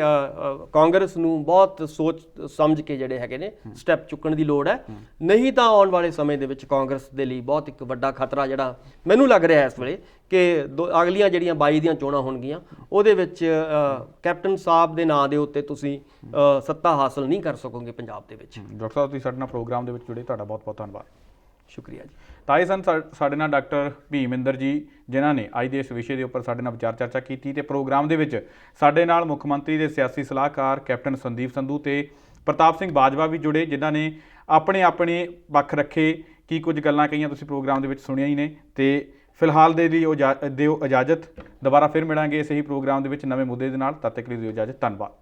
ਕਾਂਗਰਸ ਨੂੰ ਬਹੁਤ ਸੋਚ ਸਮਝ ਕੇ ਜਿਹੜੇ ਹੈਗੇ ਨੇ ਸਟੈਪ ਚੁੱਕਣ ਦੀ ਲੋੜ ਹੈ। ਨਹੀਂ ਤਾਂ ਆਉਣ ਵਾਲੇ ਸਮੇਂ ਦੇ ਵਿੱਚ ਕਾਂਗਰਸ ਦੇ ਲਈ ਬਹੁਤ ਇੱਕ ਵੱਡਾ ਖਤਰਾ ਜਿਹੜਾ ਮੈਨੂੰ ਲੱਗ ਰਿਹਾ ਇਸ ਵੇਲੇ ਕਿ ਅਗਲੀਆਂ ਜਿਹੜੀਆਂ 22 ਦੀਆਂ ਚੋਣਾਂ ਹੋਣਗੀਆਂ, ਉਹਦੇ ਵਿੱਚ ਕੈਪਟਨ ਸਾਹਿਬ ਦੇ ਨਾਂ ਦੇ ਉੱਤੇ ਤੁਸੀਂ ਸੱਤਾ ਹਾਸਲ ਨਹੀਂ ਕਰ ਸਕੋਗੇ ਪੰਜਾਬ ਦੇ ਵਿੱਚ। ਡਾਕਟਰ ਸਾਹਿਬ, ਤੁਸੀਂ ਸਾਡੇ ਨਾਲ ਪ੍ਰੋਗਰਾਮ ਦੇ ਵਿੱਚ ਜੁੜੇ, ਤੁਹਾਡਾ ਬਹੁਤ ਬਹੁਤ ਧੰਨਵਾਦ। ਸ਼ੁਕਰੀਆ ਜੀ। ਤਾਂ ਇਹ ਸਨ ਸਾਡੇ ਨਾਲ ਡਾਕਟਰ ਭੀਮਿੰਦਰ ਜੀ, ਜਿਨ੍ਹਾਂ ਨੇ ਅੱਜ ਦੇ ਇਸ ਵਿਸ਼ੇ ਦੇ ਉੱਪਰ ਸਾਡੇ ਨਾਲ ਵਿਚਾਰ ਚਰਚਾ ਕੀਤੀ। ਤੇ ਪ੍ਰੋਗਰਾਮ ਦੇ ਵਿੱਚ ਸਾਡੇ ਨਾਲ ਮੁੱਖ ਮੰਤਰੀ ਦੇ ਸਿਆਸੀ ਸਲਾਹਕਾਰ ਕੈਪਟਨ ਸੰਦੀਪ ਸੰਧੂ ਤੇ ਪ੍ਰਤਾਪ ਸਿੰਘ ਬਾਜਵਾ ਵੀ ਜੁੜੇ, ਜਿਨ੍ਹਾਂ ਨੇ ਆਪਣੇ ਪੱਖ ਰੱਖੇ। ਕੀ ਕੁਝ ਗੱਲਾਂ ਕਹੀਆਂ ਤੁਸੀਂ ਪ੍ਰੋਗਰਾਮ ਦੇ ਵਿੱਚ ਸੁਣੀਆਂ ਹੀ ਨੇ। ਤੇ ਫਿਲਹਾਲ ਦੇ ਲਈ ਦਿਓ ਇਜਾਜ਼ਤ। ਦੁਬਾਰਾ ਫਿਰ ਮਿਲਾਂਗੇ ਇਸੇ ਹੀ ਪ੍ਰੋਗਰਾਮ ਦੇ ਵਿੱਚ ਨਵੇਂ ਮੁੱਦੇ ਦੇ ਨਾਲ। ਤਦ ਤੱਕ ਲਈ ਦਿਓ ਇਜਾਜ਼ਤ। ਧੰਨਵਾਦ।